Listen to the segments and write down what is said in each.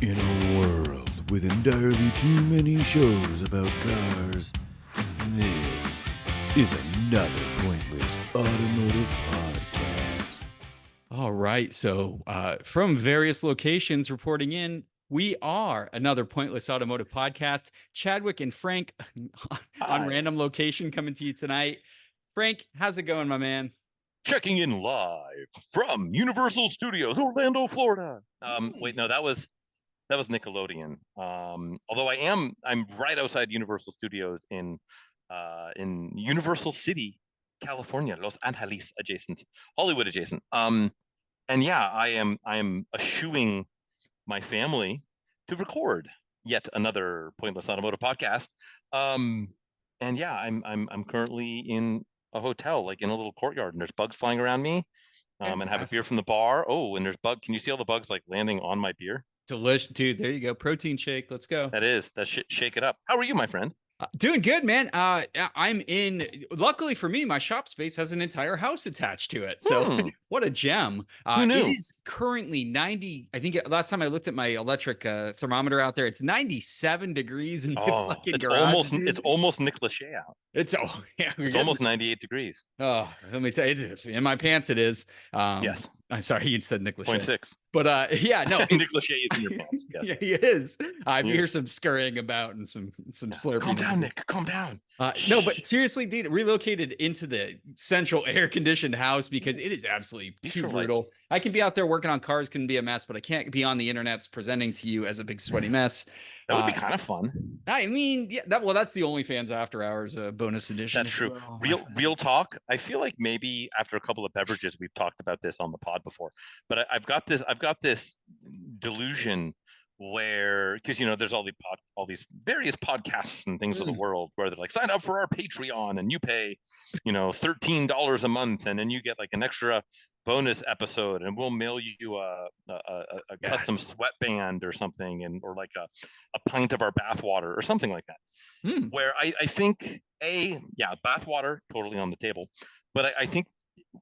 In a world with entirely too many shows about cars, this is another pointless automotive podcast. All right. So, from various locations reporting in, we are another Pointless Automotive podcast. Chadwick and Frank on Hi. random location coming to you tonight. Frank, how's it going, my man? Checking in live from Universal Studios, Orlando, Florida. Wait, no, that was Nickelodeon. Although I'm right outside Universal Studios in Universal City, California, Los Angeles adjacent, Hollywood adjacent. And yeah, I am eschewing my family to record yet another Pointless Automotive podcast. And yeah, I'm currently in a hotel, like in a little courtyard, and there's bugs flying around me. And have a beer from the bar. Oh, and there's bug. Can you see all the bugs like landing on my beer? Delicious, dude. There you go. Protein shake. Let's go. Shake it up. How are you, my friend? Doing good, man. I'm in. Luckily for me, my shop space has an entire house attached to it. So what a gem! Who knew? It is currently 90. I think last time I looked at my electric thermometer out there, it's 97 degrees in my fucking garage. It's almost Nick Lachey out. It's almost 98 degrees. Oh, let me tell you, in my pants it is. Yes. I'm sorry, you said Nick Lachey. 0.6. But yeah, no, Nick Lachey is in your pants. Yes. Yeah, he is. I hear some scurrying about and some slurping. Calm down, Nick. Calm down. No, but seriously, dude, relocated into the central air-conditioned house because it is absolutely too brutal. I can be out there working on cars, can be a mess, but I can't be on the internet presenting to you as a big sweaty mess. That would be kind of fun. I mean, yeah, that's the OnlyFans After Hours bonus edition. That's true. Real talk. I feel like maybe after a couple of beverages, we've talked about this on the pod before, but I've got this delusion where, because there's all these various podcasts and things of the world where they're like, sign up for our Patreon and you pay $13 a month and then you get like an extra bonus episode and we'll mail you a custom sweatband or something, or like a pint of our bathwater or something like that. Where I think bathwater totally on the table, but I think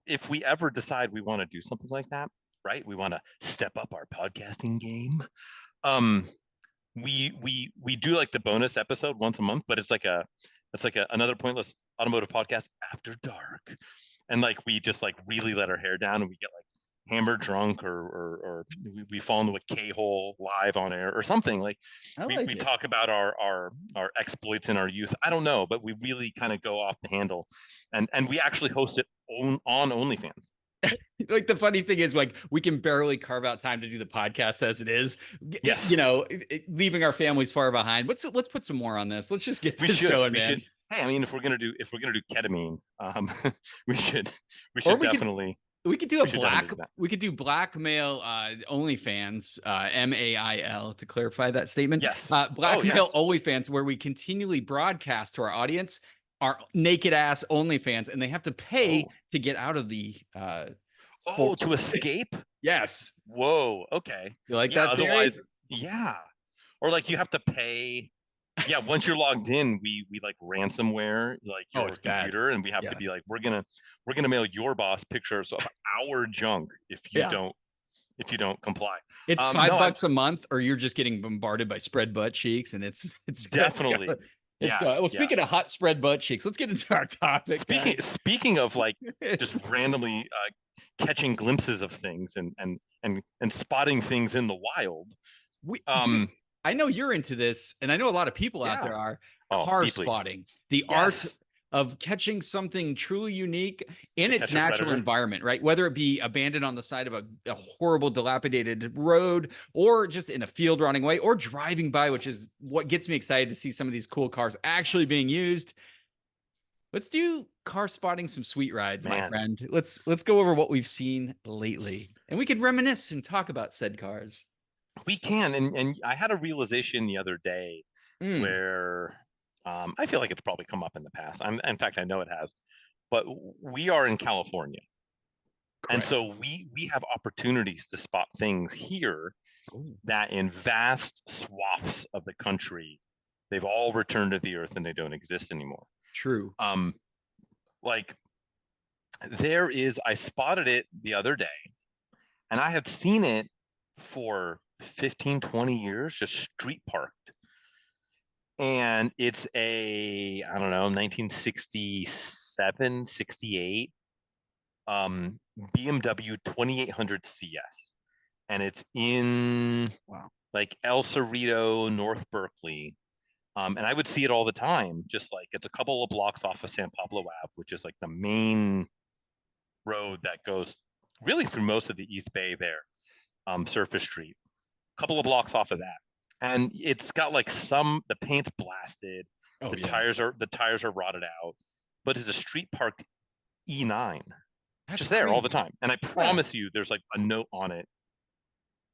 if we ever decide we want to do something like that, right, we want to step up our podcasting game. We do like the bonus episode once a month, but it's like another Pointless Automotive podcast after dark, and like we just like really let our hair down and we get like hammered drunk or we fall into a K-hole live on air or something. Like we talk about our exploits in our youth. I don't know, but we really kind of go off the handle, and we actually host it on OnlyFans. Like the funny thing is, like, we can barely carve out time to do the podcast as it is. Yes, leaving our families far behind. Let's put some more on this. Let's just get this going, man. Hey, I mean, if we're gonna do ketamine, we should definitely. We could do we could do blackmail OnlyFans, MAIL, to clarify that statement. Yes. Blackmail OnlyFans, where we continually broadcast to our audience our naked ass OnlyFans, and they have to pay to get out of the to escape. Yes. Whoa. Okay. You like that? Otherwise, or like you have to pay. Yeah, once you're logged in, we like ransomware like your computer, and we have to be like, we're gonna mail your boss pictures of our junk if you don't comply. It's $5 a month, or you're just getting bombarded by spread butt cheeks, and it's definitely. Speaking of hot spread butt cheeks, let's get into our topic. Speaking of like just randomly catching glimpses of things and spotting things in the wild. I know you're into this, and I know a lot of people out there are. Car spotting, the art of catching something truly unique in its natural environment, right? Whether it be abandoned on the side of a horrible, dilapidated road, or just in a field running way, or driving by, which is what gets me excited to see some of these cool cars actually being used. Let's do car spotting some sweet rides, my friend. Let's go over what we've seen lately, and we could reminisce and talk about said cars. We can, and I had a realization the other day where I feel like it's probably come up in the past. In fact, I know it has. But we are in California, and so we have opportunities to spot things here that in vast swaths of the country, they've all returned to the earth and they don't exist anymore. True. Like I spotted it the other day, and I have seen it for 15, 20 years, just street parked. And it's a, I don't know, 1967, 68 BMW 2800 CS. And it's in like El Cerrito, North Berkeley. And I would see it all the time, just like it's a couple of blocks off of San Pablo Ave, which is like the main road that goes really through most of the East Bay there, Surface Street, a couple of blocks off of that. And it's got like the paint's blasted, the tires are rotted out, but it's a street parked E9. That's just there all the time. And I promise you there's like a note on it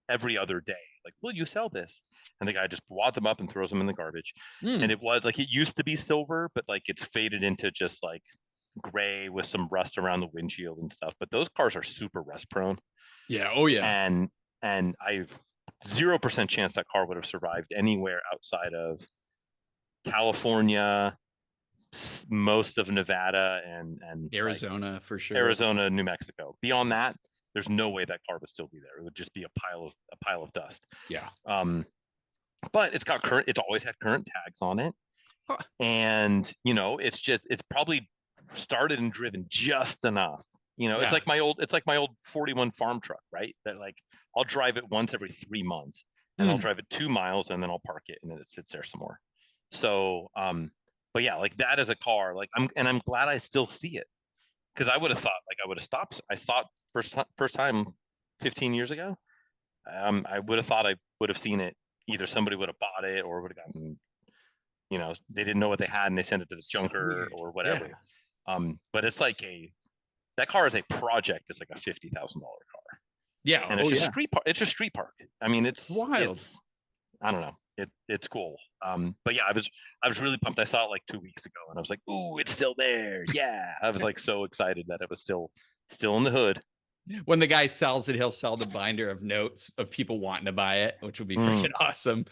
every other day. Like, will you sell this? And the guy just wads them up and throws them in the garbage. And it was like, it used to be silver, but like it's faded into just like gray with some rust around the windshield and stuff. But those cars are super rust prone. Yeah. Oh yeah. And I've 0% chance that car would have survived anywhere outside of California, most of Nevada, and Arizona, like, for sure. Arizona, New Mexico. Beyond that, there's no way that car would still be there. It would just be a pile of dust. Yeah. But it's always had current tags on it. Huh. And it's probably started and driven just enough. It's like my old 41 farm truck, right? That like I'll drive it once every 3 months, and I'll drive it 2 miles, and then I'll park it, and then it sits there some more. So, but yeah, like that is a car. Like I'm glad I still see it, because I would have thought like I would have stopped. I saw it first time 15 years ago. I would have thought I would have seen it. Either somebody would have bought it, or would have gotten, they didn't know what they had and they sent it to the junker or whatever. Yeah. But it's like that car is a project. It's like a $50,000 car. Yeah. And it's street park. It's just street park. I mean, it's wild. I don't know. It's cool. But yeah, I was really pumped. I saw it like 2 weeks ago, and I was like, ooh, it's still there. Yeah. I was like so excited that it was still in the hood. When the guy sells it, he'll sell the binder of notes of people wanting to buy it, which would be freaking awesome.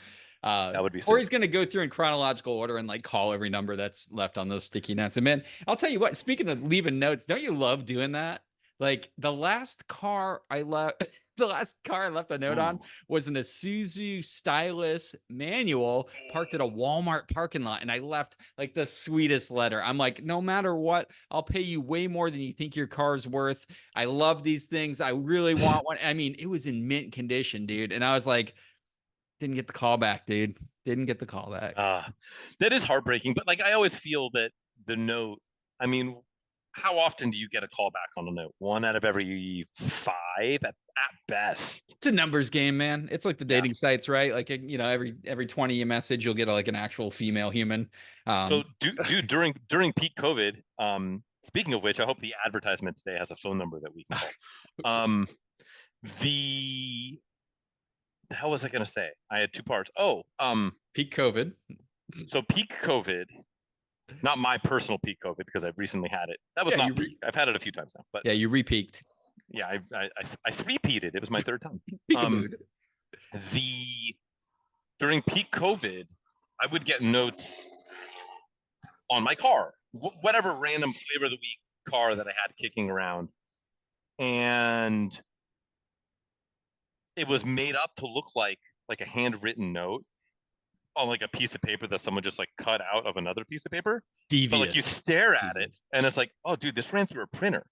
That would be sick. Or he's going to go through in chronological order and like call every number that's left on those sticky notes. And man, I'll tell you what, speaking of leaving notes, don't you love doing that? Like the last car I left a note on was an Isuzu Stylus manual parked at a Walmart parking lot. And I left like the sweetest letter. I'm like, no matter what, I'll pay you way more than you think your car's worth. I love these things. I really want one. I mean, it was in mint condition, dude. And I was like, didn't get the call back, dude. Didn't get the call back. That is heartbreaking. But like, I always feel that the note, I mean, how often do you get a call back on a note? 1 out of every 5 at best. It's a numbers game, man. It's like the dating sites, right? Like, every 20 you message, you'll get like an actual female human. So during peak COVID, speaking of which, I hope the advertisement today has a phone number that we can call. The hell was I going to say? I had 2 parts. Peak COVID. So peak COVID, not my personal peak COVID, because I've recently had it. That was not peak. I've had it a few times now. But yeah, you repeaked. Yeah, I three-peated. It was my 3rd time. During peak COVID, I would get notes on my car, whatever random flavor of the week car that I had kicking around, and it was made up to look like a handwritten note on like a piece of paper that someone just like cut out of another piece of paper. Devious. But like you stare at it and it's like, oh dude, this ran through a printer.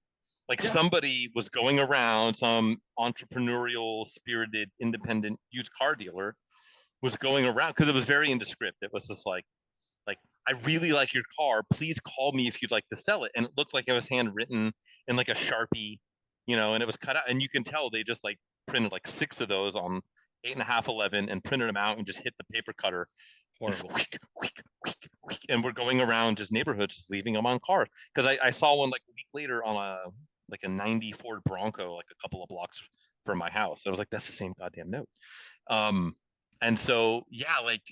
Like somebody was going around, some entrepreneurial spirited independent used car dealer was going around, because it was very indescript. It was just like, I really like your car. Please call me if you'd like to sell it. And it looked like it was handwritten in like a Sharpie, and it was cut out. And you can tell they just like printed like 6 of those on 8.5/11 and printed them out and just hit the paper cutter. Horrible. And we're going around just neighborhoods, just leaving them on cars. Because I saw one like a week later on a 90 Ford Bronco, like a couple of blocks from my house. I was like, that's the same goddamn note. And so, yeah, like,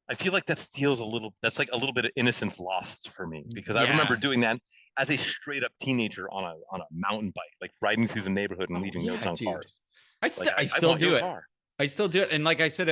I feel like that steals that's like a little bit of innocence lost for me, because I remember doing that as a straight up teenager on a mountain bike, like riding through the neighborhood and leaving notes on cars. I still do it. I still do it. And like I said,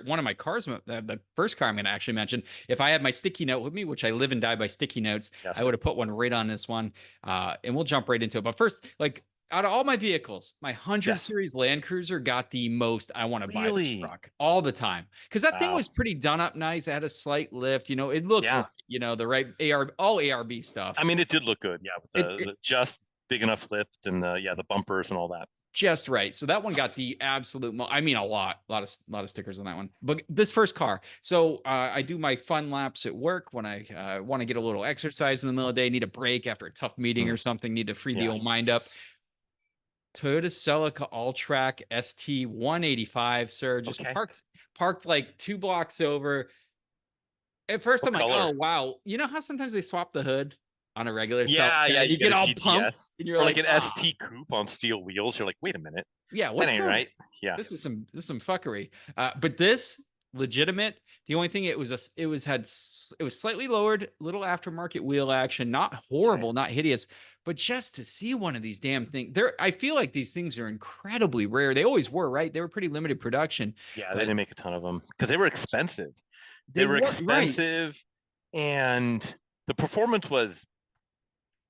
one of my cars, the first car I'm going to actually mention, if I had my sticky note with me, which I live and die by sticky notes, I would have put one right on this one. And we'll jump right into it. But first, like, out of all my vehicles, my 100 series Land Cruiser got the most. I want to buy this truck all the time because that thing was pretty done up nice. It had a slight lift, you know, it looked right, you know, the right all ARB stuff. I mean, it did look good, with the just big enough lift and the bumpers and all that. Just right. So that one got the absolute I mean, a lot of stickers on that one. But this first car. So I do my fun laps at work when I want to get a little exercise in the middle of the day, need a break after a tough meeting or something, need to free the old mind up. Toyota Celica All-Track ST 185, sir. Just parked like 2 blocks over. At first, I'm like, oh, wow. You know how sometimes they swap the hood on a regular Celica? You get all GTS, pumped. And you're like an ST coupe on steel wheels. You're like, wait a minute. Yeah, what's going right? Yeah. This is some fuckery. But this legitimate. The only thing it was slightly lowered, little aftermarket wheel action, not horrible, not hideous. But just to see one of these damn things, I feel like these things are incredibly rare. They always were, right? They were pretty limited production. Yeah, they didn't make a ton of them because they were expensive. They were expensive, right. And the performance was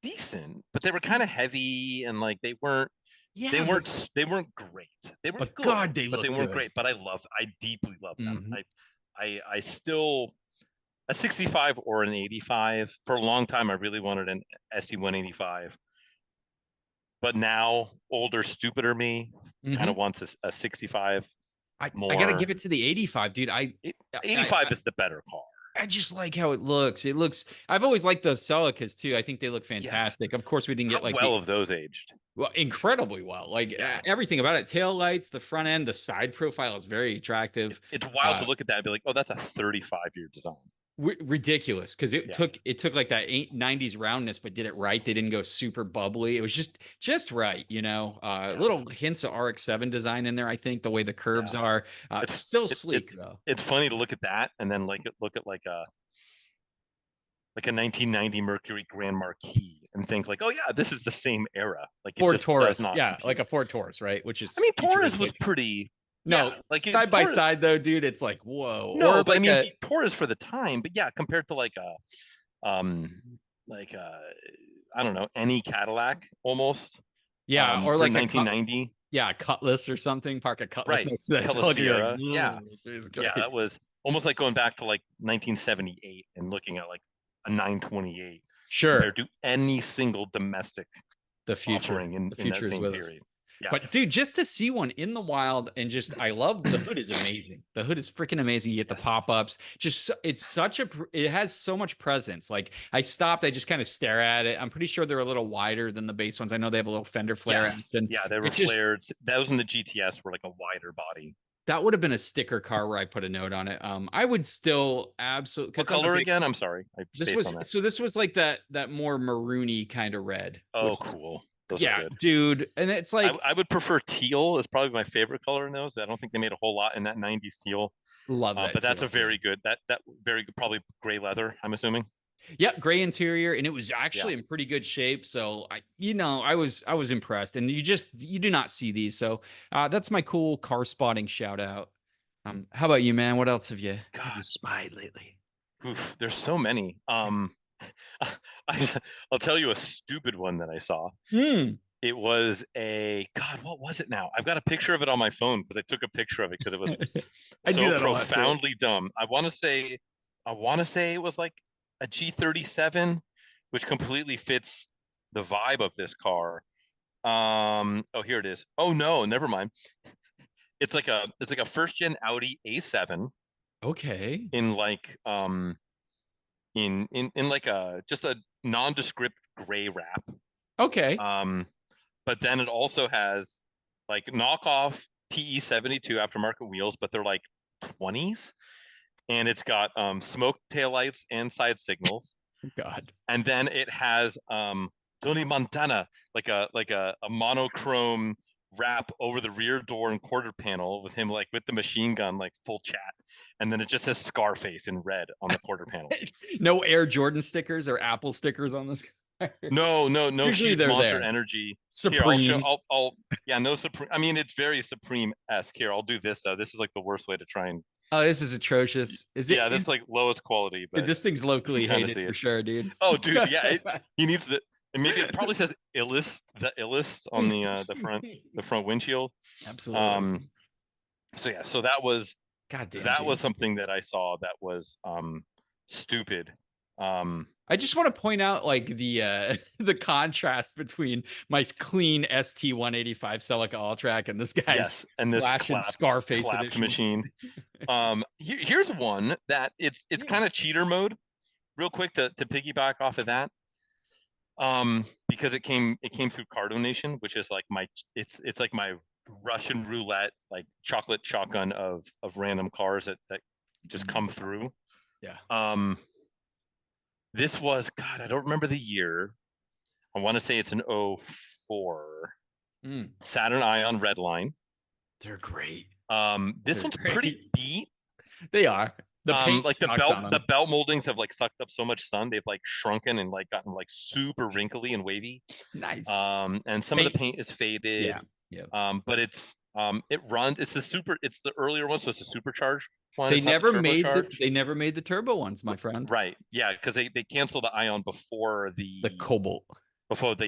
decent, but they were kind of heavy and like they weren't. Yeah, they weren't great. They were good, but they weren't great. But I deeply love them. I still. A 65 or an 85. For a long time, I really wanted an ST 185. But now, older, stupider me kind of wants a 65. I got to give it to the 85, dude. 85 is the better car. I just like how it looks. I've always liked those Celicas too. I think they look fantastic. Yes. Of course, we didn't get of those aged. Well, incredibly well. Everything about it. Tail lights, the front end, the side profile is very attractive. It's wild to look at that and be like, oh, that's a 35-year design. Ridiculous because it took like that 90s roundness but did it right. They didn't go super bubbly. It was just right, you know. Little hints of RX-7 design in there. I think the way the curves are. It's still sleek though. It's funny to look at that and then look at like a 1990 Mercury Grand Marquis and think like, oh yeah, this is the same era. Like Ford Taurus, like a Ford Taurus, right? Which is, I mean, Taurus was pretty. No, like side by side though, dude, it's like whoa. No, but I mean, Taurus for the time, but yeah, compared to like I don't know, any Cadillac almost. Yeah, or like 1990. Yeah, Cutlass or something. Park a Cutlass next to that Sierra. Yeah, that was almost like going back to like 1978 and looking at like a 928. Sure. Compared to any single domestic offering in that same period. Yeah. But dude, just to see one in the wild and I love the hood is amazing. The hood is freaking amazing. You get the pop-ups. It has so much presence. Like I stopped, I just kind of stare at it. I'm pretty sure they're a little wider than the base ones. I know they have a little fender flare. Yes. Yeah, they were flared. Those in the GTS were like a wider body. That would have been a sticker car where I put a note on it. I would still absolutely. What color again? I'm sorry. This was like that more maroony kind of red. Oh, cool. Those yeah, dude. And it's like I would prefer teal. Is probably my favorite color in those. I don't think they made a whole lot in that 90s teal. Love that. But that's a very good that very good, probably gray leather, I'm assuming. Yeah, gray interior, and it was actually in pretty good shape. So I was impressed. And you do not see these. So that's my cool car spotting shout out. How about you, man? What else have you spied lately? Oof, there's so many. I'll tell you a stupid one that I saw. It was what was it now? I've got a picture of it on my phone because I took a picture of it because it was so profoundly dumb. I want to say it was like a G37, which completely fits the vibe of this car. Oh, here it is. Oh no, never mind. It's like a first gen Audi A7. Okay. In like in like just a nondescript gray wrap. Okay. But then it also has like knockoff TE72 aftermarket wheels, but they're like 20s, and it's got smoke taillights and side signals. God. And then it has Tony Montana, like a monochrome wrap over the rear door and quarter panel with him like with the machine gun, like full chat. And then it just says Scarface in red on the quarter panel. No Air Jordan stickers or Apple stickers on this. No. Usually they're Monster there. Energy. Supreme. Here, no Supreme. I mean, it's very Supreme-esque. Here, I'll do this. This is like the worst way to try and. Oh, this is atrocious. Is it? Yeah, this is like lowest quality. But this thing's locally hated for sure, dude. Oh, dude, yeah. He needs to. And maybe it probably says the illest on the front windshield. Absolutely. So that was Goddamn, something that I saw that was stupid. I just want to point out like the contrast between my clean ST 185 Celica All-Track and this guy's and this Scarface clapped edition machine. Here's one that it's kind of cheater mode. Real quick to piggyback off of that. Because it came through Car Donation, which is like it's like my Russian roulette, like chocolate shotgun of random cars that just come through. Yeah. This was, God, I don't remember the year. I want to say it's an 04 Saturn Ion Redline. They're great. This one's pretty beat. They are. The paint like the belt moldings have like sucked up so much sun, they've like shrunken and like gotten like super wrinkly and wavy. Nice. And some of the paint is faded. Yeah. But it's it runs. It's the earlier one, so it's a supercharged one. They never made the turbo ones, my friend. Right. Yeah, because they canceled the Ion before the Cobalt. Before they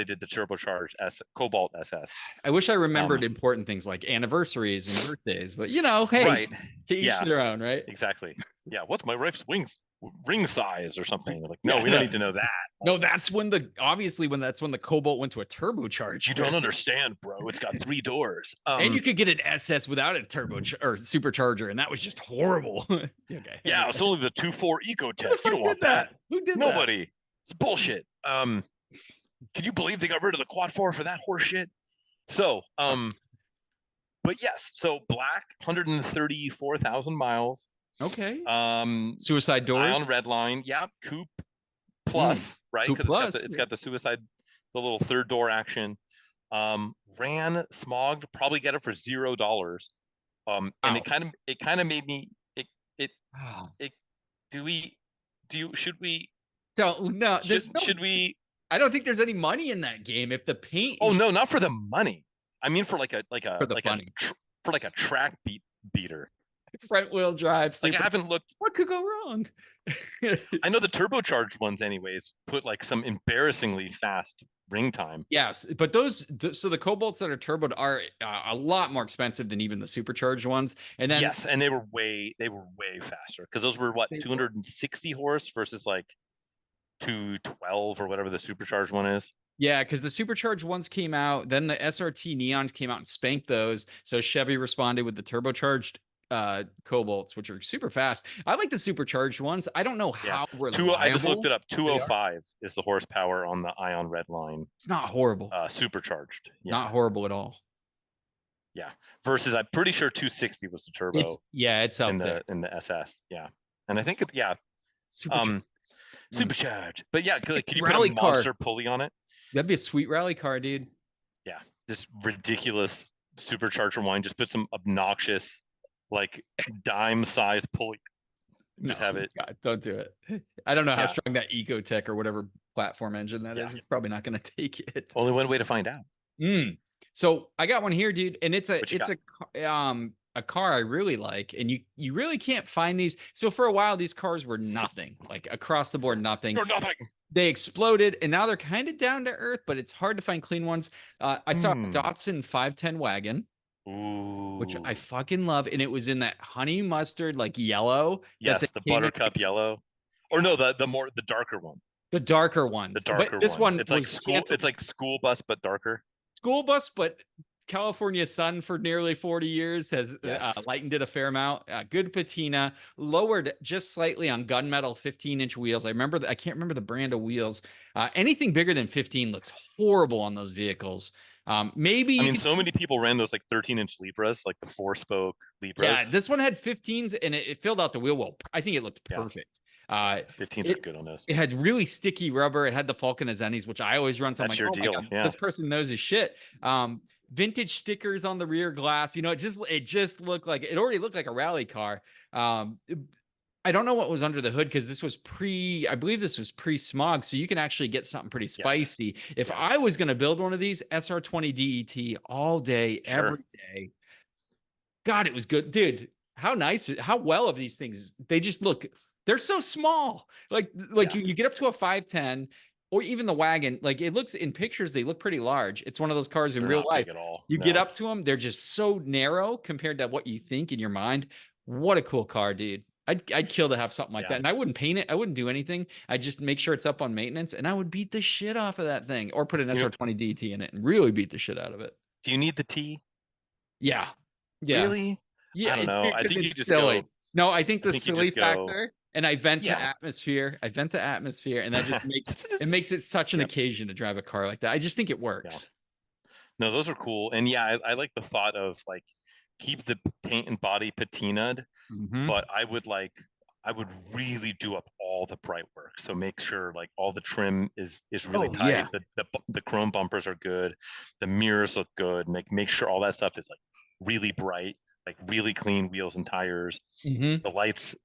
did the turbocharged Cobalt SS. I wish I remembered important things like anniversaries and birthdays, but hey, to each their own, right? Exactly. Yeah. What's my wife's ring size or something? Like, no, we don't need to know that. No, that's when the Cobalt went to a turbocharger. You don't understand, bro. It's got 3 doors. And you could get an SS without a turbo or supercharger, and that was just horrible. Okay. Yeah, it's only the 2.4 Ecotech. You don't want that. Who did that? Nobody. It's bullshit. Can you believe they got rid of the quad 4 for that horse shit? So, but yes, so black, 134,000 miles. Okay. Suicide door. Ion Redline. Yeah. Coupe plus, right? Because it's got the suicide, the little third door action. Ran smogged, probably get it for $0. And it kind of made me should we I don't think there's any money in that game if the paint. Oh no, not for the money. I mean for a track beater. Front wheel drive. Like I haven't looked. What could go wrong? I know the turbocharged ones, anyways, put like some embarrassingly fast ring time. Yes, but so the Cobalts that are turboed are a lot more expensive than even the supercharged ones. And then yes, and they were way faster because those were 260 horse versus like 212 or whatever the supercharged one is. Yeah, because the supercharged ones came out, then the SRT Neons came out and spanked those. So Chevy responded with the turbocharged Cobalts, which are super fast. I like the supercharged ones. I don't know how reliable. I just looked it up. 205 is the horsepower on the Ion Redline. It's not horrible. Supercharged. Yeah. Not horrible at all. Yeah. Versus I'm pretty sure 260 was the turbo. It's up there in the SS. Yeah. And I think supercharged. But yeah, could you put a monster pulley on it? That'd be a sweet rally car, dude. Yeah. This ridiculous supercharger wine. Just put some obnoxious like dime size pulley. Just have it. God, don't do it. I don't know how strong that Ecotech or whatever platform engine that is. It's probably not going to take it. Only one way to find out. So I got one here, dude, and it's a car I really like, and you really can't find these. So for a while, these cars were nothing, like across the board, nothing. Or nothing. They exploded, and now they're kind of down to earth, but it's hard to find clean ones. I saw a Datsun 510 wagon. Ooh. Which I fucking love, and it was in that honey mustard like yellow. Yes, the buttercup yellow, or no, the darker one. The darker one. The darker this one. It's like school. It's like school bus, but darker. School bus, but California sun for nearly 40 years has lightened it a fair amount. Good patina, lowered just slightly on gunmetal 15-inch wheels. I can't remember the brand of wheels. Anything bigger than 15 looks horrible on those vehicles. So many people ran those like 13-inch Libras, like the 4-spoke Libras. Yeah, this one had 15s and it filled out the wheel well. I think it looked perfect. 15s are good on those. It had really sticky rubber. It had the Falcon Azennis, which I always run. So that's your deal. God, this person knows his shit. Vintage stickers on the rear glass. It just looked like it already looked like a rally car. I don't know what was under the hood because I believe this was pre-smog, so you can actually get something pretty spicy. Yes. If I was going to build one of these, SR20 DET all day, every day. God, it was good. Dude, how nice, how well of these things, they just look, they're so small. Like you get up to a 510, or even the wagon, like it looks in pictures, they look pretty large. It's one of those cars in They're real not life. big at all. You No. get up to them, they're just so narrow compared to what you think in your mind. What a cool car, dude. I'd kill to have something like that. And I wouldn't paint it. I wouldn't do anything. I'd just make sure it's up on maintenance and I would beat the shit off of that thing or put an SR20 DT in it and really beat the shit out of it. Do you need the T? Yeah. Yeah. Really? Yeah. I don't know. I think you just silly. No, I think the silly factor, and I vent to atmosphere. And that just makes it such an occasion to drive a car like that. I just think it works. No, those are cool. And I like the thought of like keep the paint and body patinaed, but I would really do up all the bright work. So make sure like all the trim is really tight. Yeah. The chrome bumpers are good. The mirrors look good. Make sure all that stuff is like really bright, like really clean wheels and tires. The lights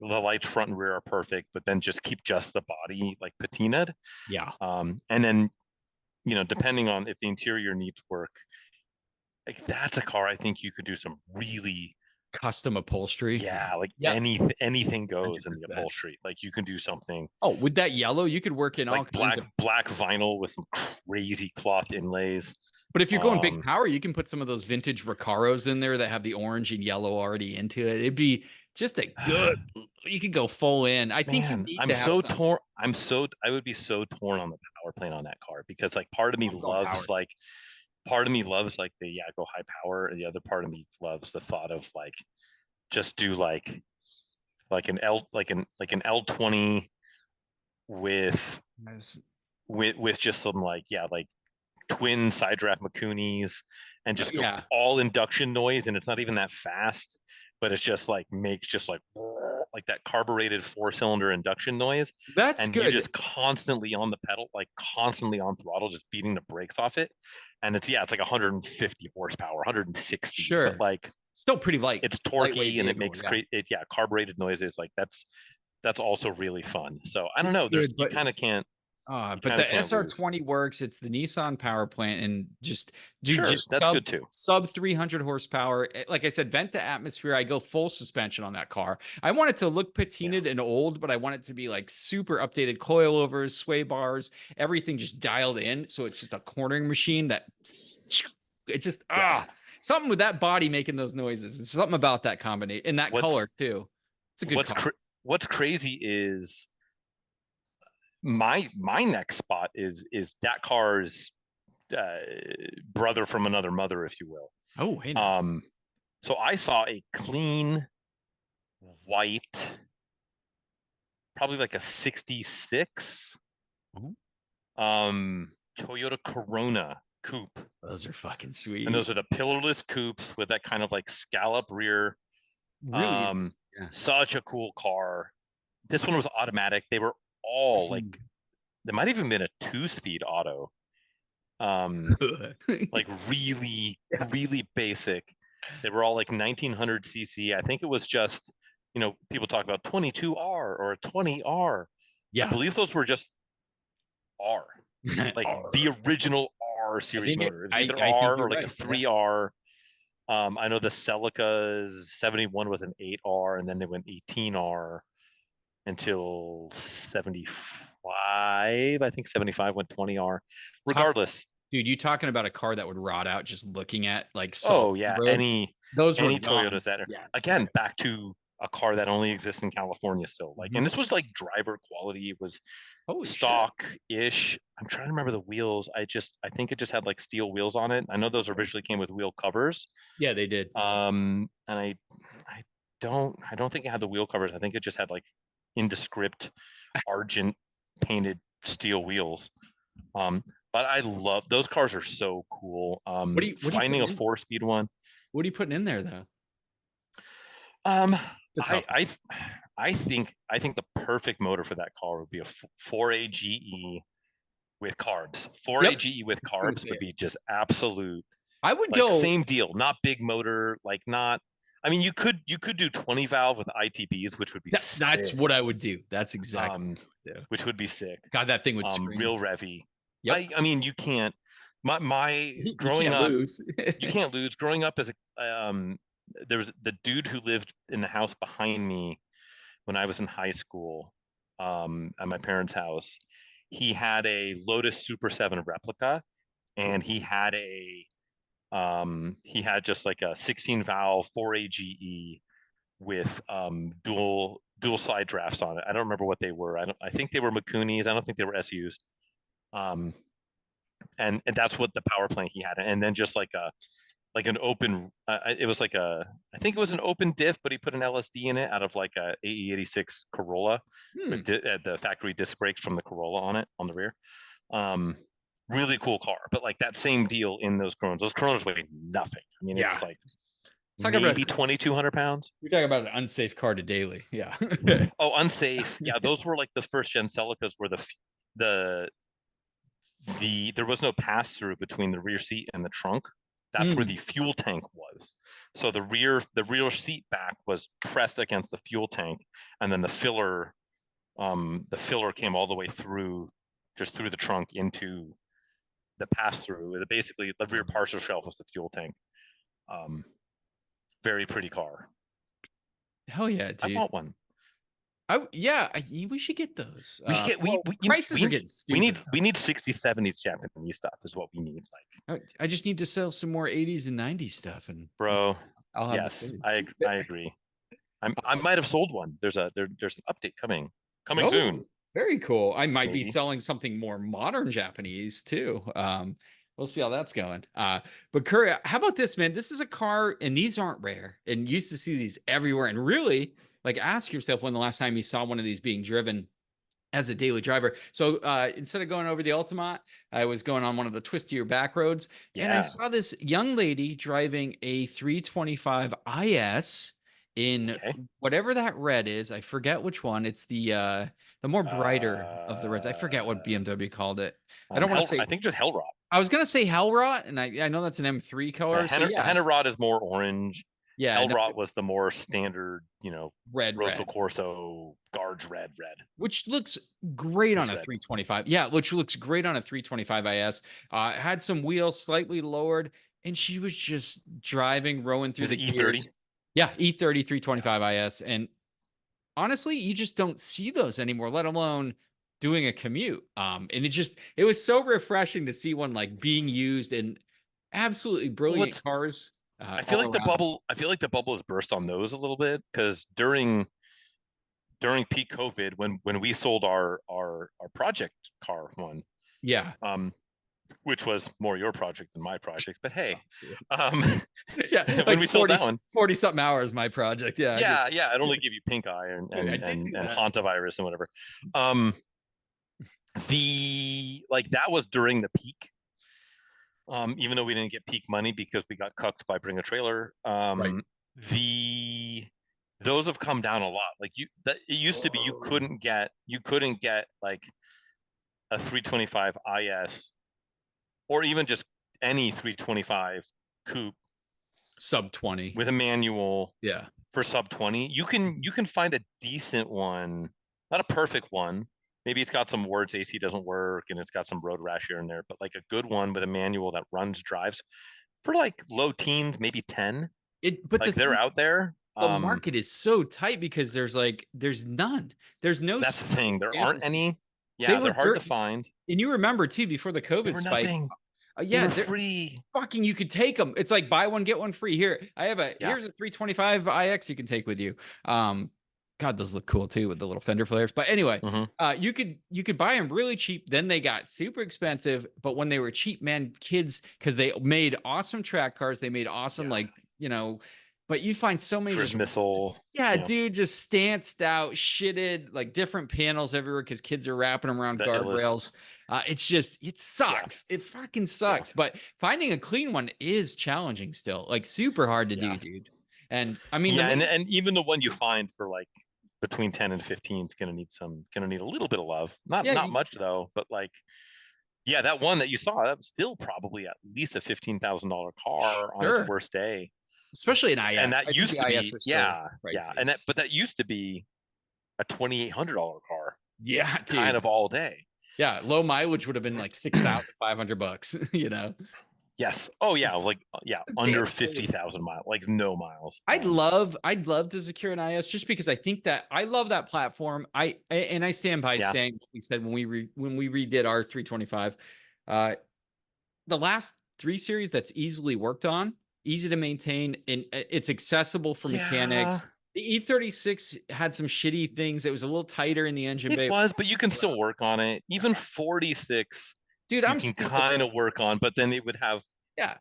front and rear are perfect, but then just keep just the body like patinaed. Yeah. And then, depending on if the interior needs work, like that's a car I think you could do some really custom upholstery. Yeah, like anything goes 100%. In the upholstery. Like you can do something. Oh, with that yellow, you could work in like all kinds of black vinyl with some crazy cloth inlays. But if you're going big power, you can put some of those vintage Recaros in there that have the orange and yellow already into it. It'd be just a good. You could go full in. I think you need to have torn. I would be so torn on the power plant on that car because like part of me loves like the go high power, and the other part of me loves the thought of like just do like an L20 with just some like twin side draft Makunis and just go all induction noise, and it's not even that fast, but it's just like makes just like that carbureted 4-cylinder induction noise. That's and good. You're just constantly on the pedal, like constantly on throttle, just beating the brakes off it. And it's like 150 horsepower, 160. Sure. But like still pretty light. It's torquey and it makes carbureted noises. Like that's also really fun. So I don't know. You kind of can't. But the SR20 works. It's the Nissan power plant, and just that's good too. Sub 300 horsepower. Like I said, vent to atmosphere. I go full suspension on that car. I want it to look patinaed and old, but I want it to be like super updated coilovers, sway bars, everything just dialed in. So it's just a cornering machine that it's just something with that body making those noises. There's something about that combination and that color too. It's a good car. What's crazy is my next spot is that car's brother from another mother, if you will. Oh, hey. So I saw a clean white, probably like a 66 Toyota Corona coupe. Those are fucking sweet. And those are the pillarless coupes with that kind of like scallop rear. Really? Such a cool car. This one was automatic. They were all like, there might even been a 2-speed auto. Like really, really basic. They were all like 1900 cc. I think it was just, people talk about 22R or a 20R. Yeah. I believe those were just R, like the original R series motor. It was either R or like a 3R. I know the Celica's 71 was an 8R, and then they went 18R until 75. I think 75 went 20R. Regardless, dude, you talking about a car that would rot out just looking at like any Toyotas that are again back to a car that only exists in California still. Like, and this was like driver quality. It was stock-ish. I'm trying to remember the wheels. I think it just had like steel wheels on it. I know those originally came with wheel covers. Yeah, they did. And I don't think it had the wheel covers. I think it just had like indescript argent painted steel wheels. But I love those cars. Are so cool. Finding a 4-speed one. What are you putting in there though? I think the perfect motor for that car would be a 4A GE with carbs. 4A GE with carbs would be just absolute. I would go same deal, not big motor, like not. I mean, you could do 20 valve with ITBs, which would be sick. That's what I would do. That's exactly which would be sick. God, that thing would scream. Real revvy. Yep. I mean, you can't. My growing up, you can't lose. Growing up as a there was the dude who lived in the house behind me when I was in high school, at my parents' house. he had a Lotus Super 7 replica, and he had just like a 16 valve 4AGE with dual side drafts on it. I don't remember what they were. I think they were Makunis. I don't think they were SUs. And that's what the power plant he had, and then just like an open. It was like I think it was an open diff, but he put an LSD in it out of like a AE86 Corolla with the factory disc brakes from the Corolla on it on the rear. Really cool car, but like that same deal in those Coronas. Those Coronas weigh nothing. I mean, it's like maybe 2,200 pounds. You're talking about an unsafe car to daily. Yeah. Oh, unsafe. Yeah, those were like the first gen Celicas where there was no pass through between the rear seat and the trunk. That's where the fuel tank was. So the rear seat back was pressed against the fuel tank, and then the filler came all the way through, just through the trunk into the pass through. Basically, the rear partial shelf was the fuel tank. Very pretty car. Hell yeah, dude. I bought one. We should get those. Prices are getting stupid. We need 60s, 70s Japanese stuff is what we need. Like, I just need to sell some more 80s and 90s stuff, and bro, yes, I agree. I might have sold one. There's an update coming soon. Very cool. I might be selling something more modern Japanese too. We'll see how that's going. But Curry, how about this, man? This is a car, and these aren't rare, and you used to see these everywhere. And really, like, ask yourself when the last time you saw one of these being driven as a daily driver. So instead of going over the Altamont, I was going on one of the twistier back roads, and I saw this young lady driving a 325 IS in whatever that red is. I forget which one. It's the more brighter of the reds. I forget what BMW called it. I don't want to say. I think just Hellrot. I was gonna say Hellrot, and I know that's an M3 color. Hellrot is more orange. Yeah, Hellrot was the more standard, red, Rosso Corso, Guards red, which looks great on a 325. Yeah, which looks great on a 325 IS. Had some wheels slightly lowered, and she was just driving, rowing through the E30. gears. Yeah, E30 325 IS, and honestly, you just don't see those anymore, let alone doing a commute. And it was so refreshing to see one like being used in absolutely brilliant cars. I feel like the bubble has burst on those a little bit, because during peak COVID, when we sold our project car one, which was more your project than my project, but hey, yeah, when we sold that one, 40 something hours, my project, I'd only give you pink eye and hantavirus and whatever. That was during the peak. Even though we didn't get peak money because we got cucked by Bring a Trailer. Those have come down a lot. Like it used to be you couldn't get like a 325 IS or even just any 325 coupe sub 20 with a manual. Yeah. For sub 20, you can find a decent one, not a perfect one. Maybe it's got some words AC doesn't work and it's got some road rash here and there, but like a good one with a manual that drives for like low teens, maybe 10. But they're out there. The market is so tight because there's none. There's no. That's the thing. There aren't any. Yeah, they're hard to find. And you remember too, before the COVID spike. They're free. Fucking, you could take them. It's like buy one get one free. Here, I have here's a 325 IX you can take with you. God, those look cool too with the little fender flares. But anyway, you could buy them really cheap. Then they got super expensive. But when they were cheap, man, kids, because they made awesome track cars, they made awesome but you find so many missile. Dude, just stanced out, shitted, like different panels everywhere because kids are wrapping them around guardrails. It sucks. It fucking sucks. But finding a clean one is challenging still, like super hard to do, dude. And I mean, and even the one you find for like between 10 and 15 is gonna need a little bit of love. Not much though, but like, that one that you saw, that was still probably at least a $15,000 car on its worst day. Especially an IS. And that used to be, but that used to be a $2,800 car. Yeah, dude. Kind of all day. Yeah, low mileage would have been like $6,500, Yes. Oh yeah. Under 50,000 miles, like no miles. I'd love to secure an iOS just because I think that I love that platform. I stand by saying what we said when we redid our 325. The last 3 series that's easily worked on, easy to maintain, and it's accessible for mechanics. The E36 had some shitty things. It was a little tighter in the engine bay. It was, but you can still work on it. Even 46, dude, you can kind of work on, but then it would have,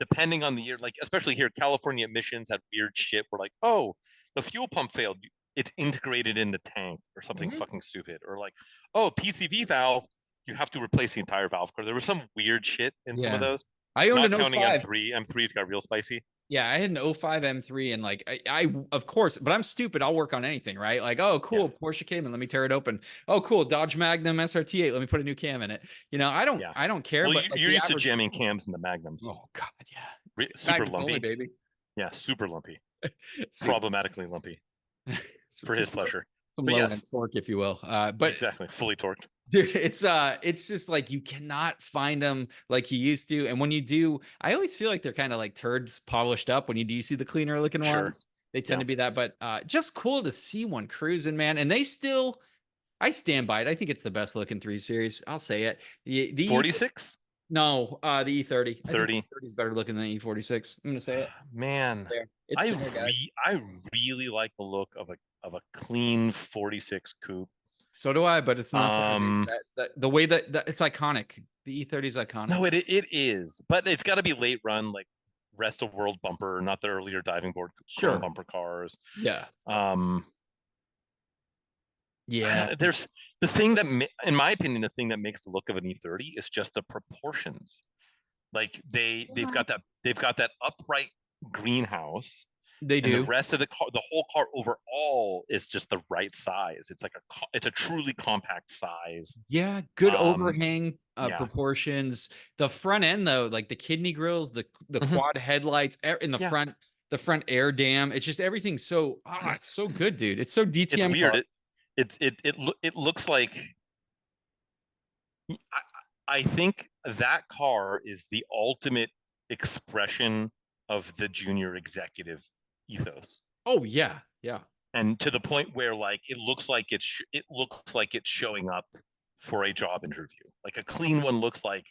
depending on the year, like especially here, California emissions had weird shit. We're like, oh, the fuel pump failed. It's integrated in the tank or something fucking stupid. Or like, oh, PCV valve, you have to replace the entire valve core. There was some weird shit in some of those. I owned Not an counting 05. M3. M3's got real spicy. Yeah, I had an 05 M3 and like I of course, but I'm stupid. I'll work on anything, right? Like, oh, cool, Porsche came and let me tear it open. Oh, cool, Dodge Magnum SRT8, let me put a new cam in it. You know, I don't care. Well, but you're used to jamming cams in the Magnums. Oh god, super Magnums lumpy, only, baby. Yeah, super lumpy, problematically lumpy for his pleasure. Some low end torque, if you will. But exactly, fully torqued. Dude, it's just like you cannot find them like you used to. And when you do, I always feel like they're kind of like turds polished up. When you do see the cleaner looking ones, they tend to be that. But just cool to see one cruising, man. And they still, I stand by it. I think it's the best looking 3 Series. I'll say it. The 46? No, the E30. 30. I think the E30 is better looking than the E46. I'm gonna say it. Man, I really like the look of a clean 46 coupe. So do I, but it's not the way that it's iconic. The E30 is iconic. No, it is, but it's got to be late run, like rest of world bumper, not the earlier diving board bumper cars. Yeah. There's the thing that, in my opinion, the thing that makes the look of an E30 is just the proportions. Like they've got that upright greenhouse. They do. And the rest of the car, the whole car overall is just the right size. It's like it's a truly compact size. Yeah, good overhang proportions. The front end though, like the kidney grills, the quad headlights in the front, the front air dam. It's just everything so it's so good, dude. It's so DTM. It's weird. It looks like. I think that car is the ultimate expression of the junior executive ethos. Oh yeah. And to the point where like it looks like it's showing up for a job interview. Like a clean one looks like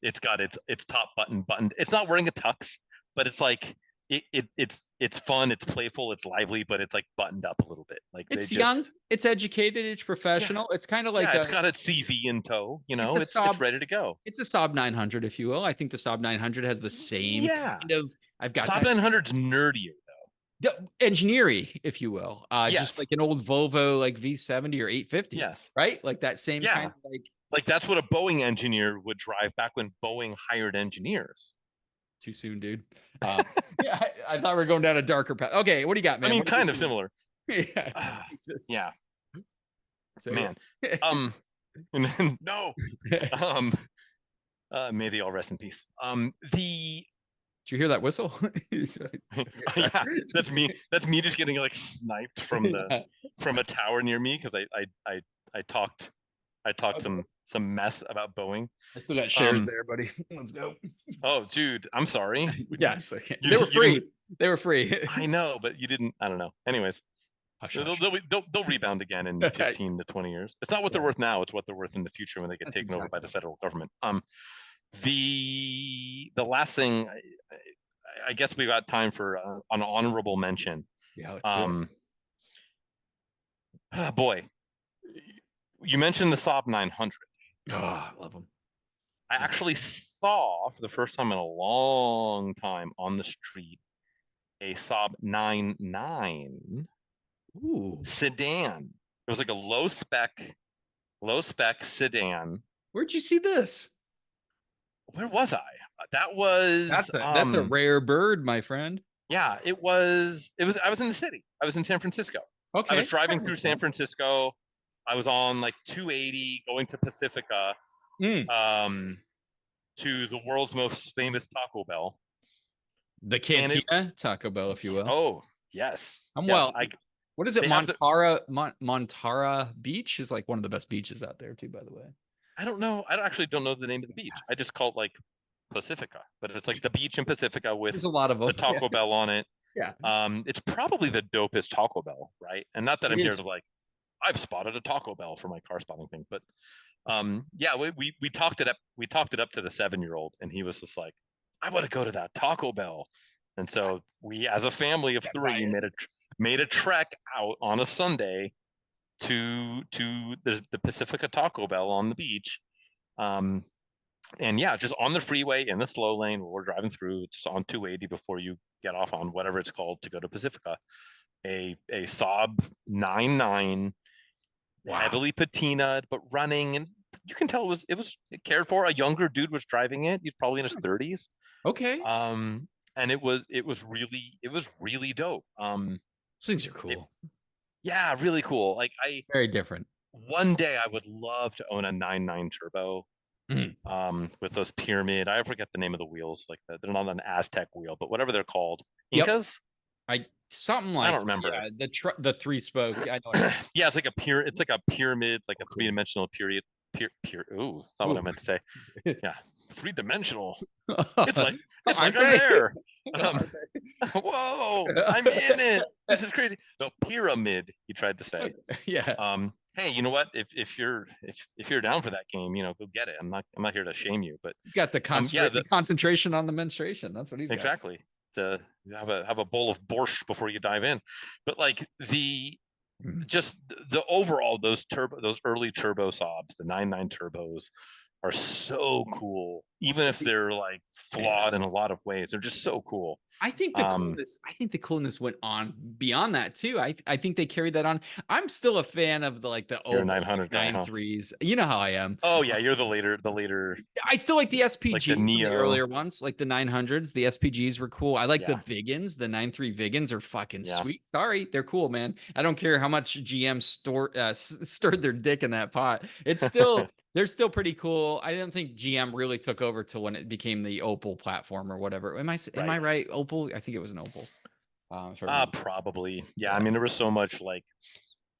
it's got its top buttoned. It's not wearing a tux, but it's like it's fun, it's playful, it's lively, but it's like buttoned up a little bit. Like it's young, it's educated, it's professional. It's kind of like it's got its CV in tow. You know, it's ready to go. It's a Saab 900, if you will. I think the Saab 900 has the same kind of. I've got Saab 900's nerdier. Engineering, if you will, just like an old Volvo, like V70 or 850. Yes, right, like that same kind of like that's what a Boeing engineer would drive back when Boeing hired engineers. Too soon, dude. I thought we were going down a darker path. Okay, what do you got, man? I mean, kind of similar. Yeah. So, man. And then, no. May they all rest in peace. Did you hear that whistle? That's me. That's me just getting like sniped from a tower near me because I talked some mess about Boeing. I still got shares there, buddy. Let's go. Oh, dude, I'm sorry. Yeah, it's okay. They were free. They were free. I know, but you didn't. I don't know. Anyways, they'll rebound again in 15 to 20 years. It's not what they're worth now. It's what they're worth in the future when they get taken over by the federal government. The last thing, I guess we got time for an honorable mention. Yeah, let's do it. Boy, you mentioned the Saab 900. Oh, I love them. I actually saw for the first time in a long time on the street a Saab 99 sedan. It was like a low spec sedan. Where'd you see this? Where was I? That's a rare bird, my friend. Yeah, it was. I was in the city. I was in San Francisco. Okay. I was driving through San Francisco. I was on like 280 going to Pacifica, to the world's most famous Taco Bell. The Cantina Taco Bell, if you will. Oh, yes. What is it? Montara Beach is like one of the best beaches out there too, by the way. I don't know. I actually don't know the name of the beach. I just call it like Pacifica, but it's like the beach in Pacifica with There's a lot of them. the Taco Bell on it. Yeah. It's probably the dopest Taco Bell, right? And not that I'm here to like, I've spotted a Taco Bell for my car spotting thing, but yeah, we talked it up. We talked it up to the 7-year-old, and he was just like, I want to go to that Taco Bell. And so we, as a family of 3, made a trek out on a Sunday to the Pacifica Taco Bell on the beach. And yeah, just on the freeway in the slow lane where we're driving through. It's on 280 before you get off on whatever it's called to go to Pacifica. A Saab 9.9, heavily patinaed but running, and you can tell it was cared for. A younger dude was driving it. He's probably in his 30s. Okay. And it was really dope. Things are cool. Yeah, really cool. Like very different. One day I would love to own a 9.9 turbo. With those pyramid, I forget the name of the wheels, like they're not an Aztec wheel, but whatever they're called. Incas? Something like, I don't remember. Yeah, the 3-spoke. I know. Yeah, it's like a pyramid, like a 3-dimensional period. Ooh, that's not what I meant to say. Yeah, 3-dimensional. It's like I'm there. Whoa, I'm in it. This is crazy. No, pyramid. He tried to say. Yeah. Hey, you know what? If you're down for that game, go get it. I'm not here to shame you, but you got the concentration on the menstruation. That's what he's got. Exactly. To have a bowl of borscht before you dive in. But like just the overall those early turbo Saabs, the 9.9 turbos, are so cool. Even if they're like flawed in a lot of ways, they're just so cool. I think the coolness went on beyond that too. I think they carried that on. I'm still a fan of the old 900 9.3s. You know how I am. Oh yeah, you're the later. I still like the SPGs, like the earlier ones, like the 900s. The SPGs were cool. I like the Vigans. The 9.3 Vigans are fucking sweet. Sorry, they're cool, man. I don't care how much GM stirred their dick in that pot. It's still. They're still pretty cool. I don't think GM really took over till when it became the Opel platform or whatever. Am I right? Opel? I think it was an Opel. Probably. Yeah. I mean, there was so much like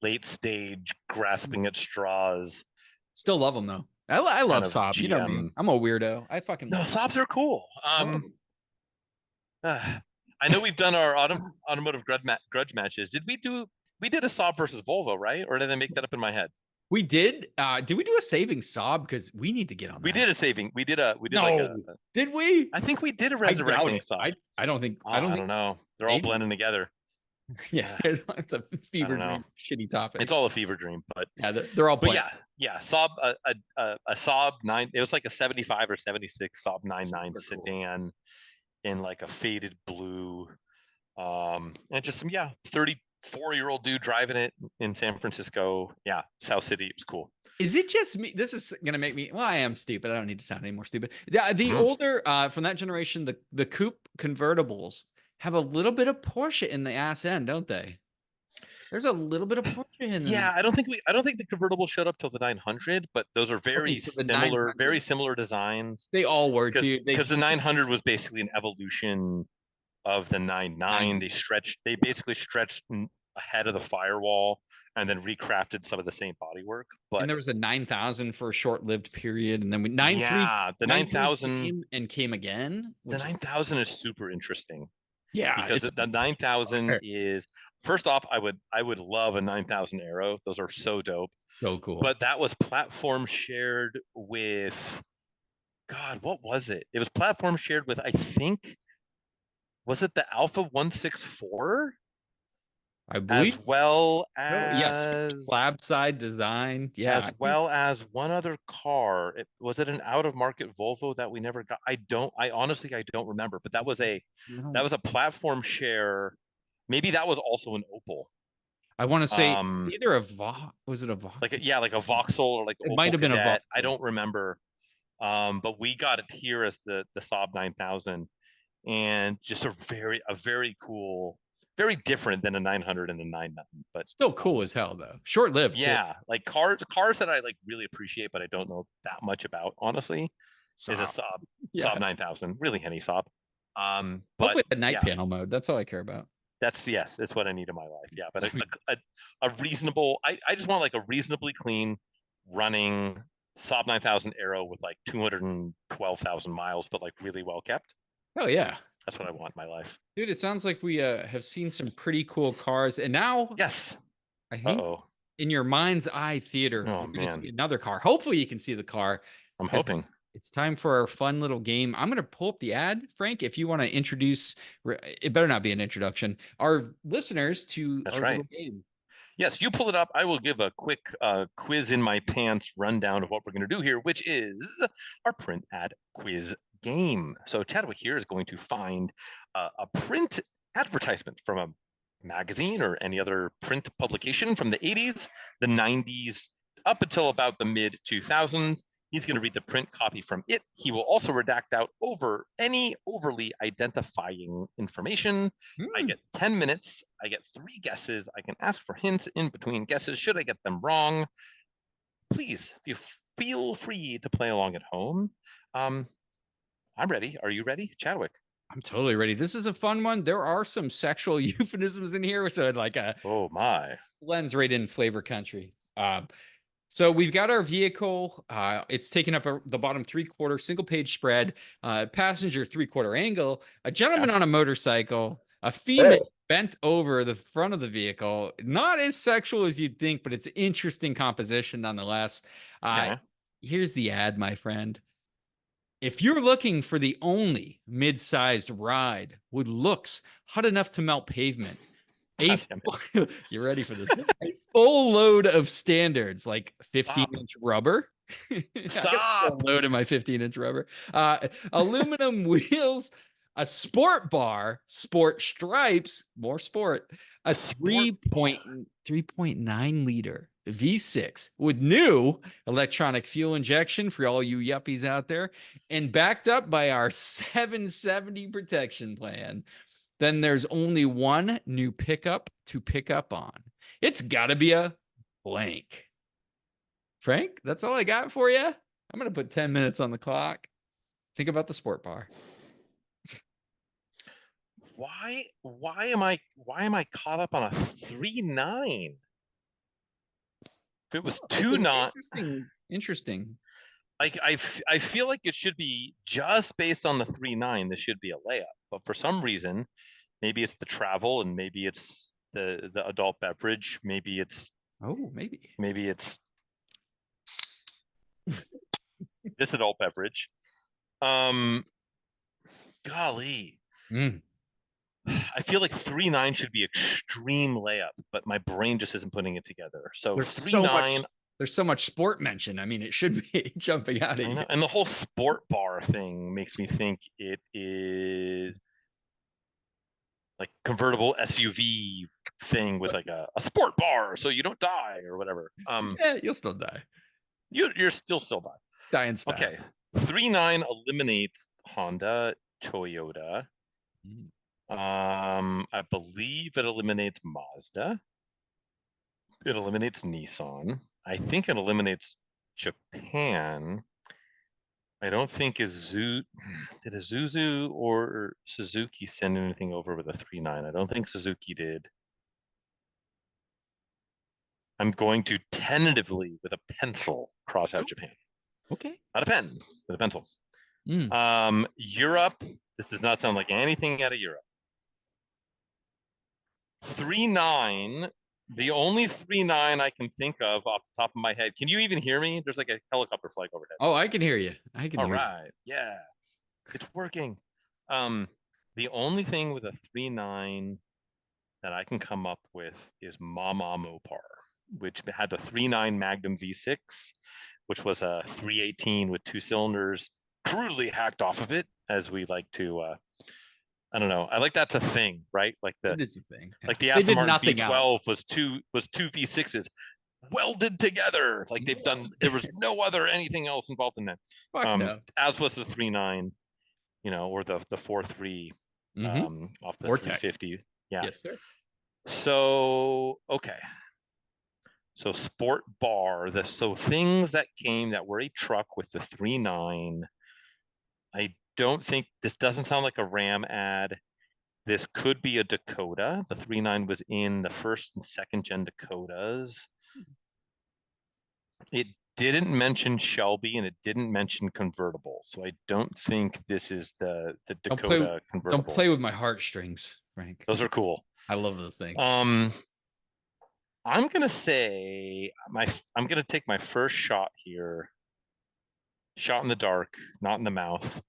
late stage grasping at straws. Still love them though. I love Saab. You know me. I'm a weirdo. I fucking love Saabs are cool. I know we've done our automotive grudge matches. We did a Saab versus Volvo, right? Or did I make that up in my head? We did. Did we do a saving Saab? Because we need to get on that. We did a saving. We did did we? I think we did a resurrecting Saab. I don't think. I don't know. They're all blending together. Yeah, it's a fever dream. Shitty topic. It's all a fever dream, but yeah, they're all. But yeah. Saab, a Saab 9. It was like a 75 or 76 Saab 9.9 sedan in like a faded blue. And just some 34-year-old dude driving it in San Francisco. Yeah, South City. It was cool. Is it just me? This is gonna make me. Well, I am stupid. I don't need to sound any more stupid. The older from that generation, the coupe convertibles have a little bit of Porsche in the ass end, don't they? There's a little bit of Porsche in them. Yeah, I don't think the convertible showed up till the 900, but those are very similar designs. They all were too. Because the 900 was basically an evolution of the 9.9. They basically stretched ahead of the firewall and then recrafted some of the same bodywork. But and there was a 9,000 for a short-lived period, and then the 9,000 came again. The 9,000 is super interesting. Yeah, because the 9,000 is, first off, I would love a 9,000 Aero. Those are so dope. So cool. But that was platform shared with, God, what was it? It was platform shared with, I think, was it the Alpha 164? I believe. As well as yes, slab side design. Yeah. As well as one other car. Was it an out of market Volvo that we never got? I honestly don't remember, but that was a platform share. Maybe that was also an Opel. I want to say either was it a Vauxhall? Like a Vauxhall or like it might have been a Vauxhall. I don't remember. But we got it here as the Saab 9000, and just a very cool, very different than a 900 and a 9.9, but still cool as hell though. Short lived. Yeah, too. Like cars that I like really appreciate, but I don't know that much about honestly. Saab. Is a Saab 9000, really henny Saab. But hopefully the night panel mode. That's all I care about. That's what I need in my life. Yeah, but a reasonable. I just want like a reasonably clean running Saab 9000 Aero with like 212,000 miles, but like really well kept. Oh yeah. That's what I want in my life. Dude, it sounds like we have seen some pretty cool cars. And now Yes. I think in your mind's eye theater, you're going to see another car. Hopefully you can see the car. I'm hoping. It's time for our fun little game. I'm going to pull up the ad, Frank, if you want to introduce, it better not be an introduction, our listeners to our little game. Yes, you pull it up. I will give a quick quiz in my pants rundown of what we're going to do here, which is our print ad quiz game. So Chadwick here is going to find a print advertisement from a magazine or any other print publication from the 80s, the 90s, up until about the mid 2000s. He's going to read the print copy from it. He will also redact out over any overly identifying information. I get 10 minutes. I get 3 guesses. I can ask for hints in between guesses. Should I get them wrong? Please, feel free to play along at home. I'm ready. Are you ready, Chadwick? I'm totally ready. This is a fun one. There are some sexual euphemisms in here, so like a blends right in flavor country. So we've got our vehicle. It's taking up the bottom 3/4 single page spread, passenger 3/4 angle, a gentleman on a motorcycle, a female bent over the front of the vehicle. Not as sexual as you'd think, but it's interesting composition nonetheless. Here's the ad, my friend. If you're looking for the only mid-sized ride with looks hot enough to melt pavement, you're ready for this? A full load of standards like 15-inch rubber. Stop! Load of my 15-inch rubber. Aluminum wheels, a sport bar, sport stripes, more sport, a 3.9 liter V6 with new electronic fuel injection for all you yuppies out there, and backed up by our 770 protection plan. Then there's only one new pickup to pick up on. It's got to be a blank. Frank, that's all I got for you. I'm going to put 10 minutes on the clock. Think about the sport bar. Why am I caught up on a 3.9? If it was 2.9, interesting. Like I feel like it should be just based on the 3.9. This should be a layup, but for some reason, maybe it's the travel, and maybe it's the adult beverage. Maybe it's maybe it's this adult beverage. Golly. I feel like 3.9 should be extreme layup, but my brain just isn't putting it together. So 3.9. There's so much sport mentioned. I mean, it should be jumping out at you. And the whole sport bar thing makes me think it is like convertible SUV thing with like a sport bar, so you don't die or whatever. Yeah, you'll still die. You're still die. Die in style. Okay, 3.9 eliminates Honda, Toyota. I believe it eliminates Mazda. It eliminates Nissan. I think it eliminates Japan. I don't think did Isuzu or Suzuki send anything over with a 3.9? I don't think Suzuki did. I'm going to tentatively with a pencil cross out Japan. Okay. Not a pen, with a pencil. Europe. This does not sound like anything out of Europe. 3.9. The only 3.9 I can think of off the top of my head. Can you even hear me? There's like a helicopter flying overhead. Oh, I can hear you. All right. Yeah. It's working. The only thing with a 3.9 that I can come up with is Mama Mopar, which had the 3.9 Magnum V6, which was a 318 with 2 cylinders, crudely hacked off of it, as we like to I don't know. I like that's a thing, right? Like it is a thing. Like the Aston Martin V12 was two V6s welded together. Like they've done. There was no other anything else involved in that. No. As was the 3.9, or the 4.3 off the 350. Yeah. Yes, sir. So okay. So sport bar. So things that came that were a truck with the 3.9. I don't think this doesn't sound like a Ram ad. This could be a Dakota. The 3.9 was in the first and second gen Dakotas. It didn't mention Shelby and it didn't mention convertible. So I don't think this is the Dakota convertible. Don't play with my heartstrings, Frank. Those are cool. I love those things. I'm gonna say I'm gonna take my first shot here. Shot in the dark, not in the mouth.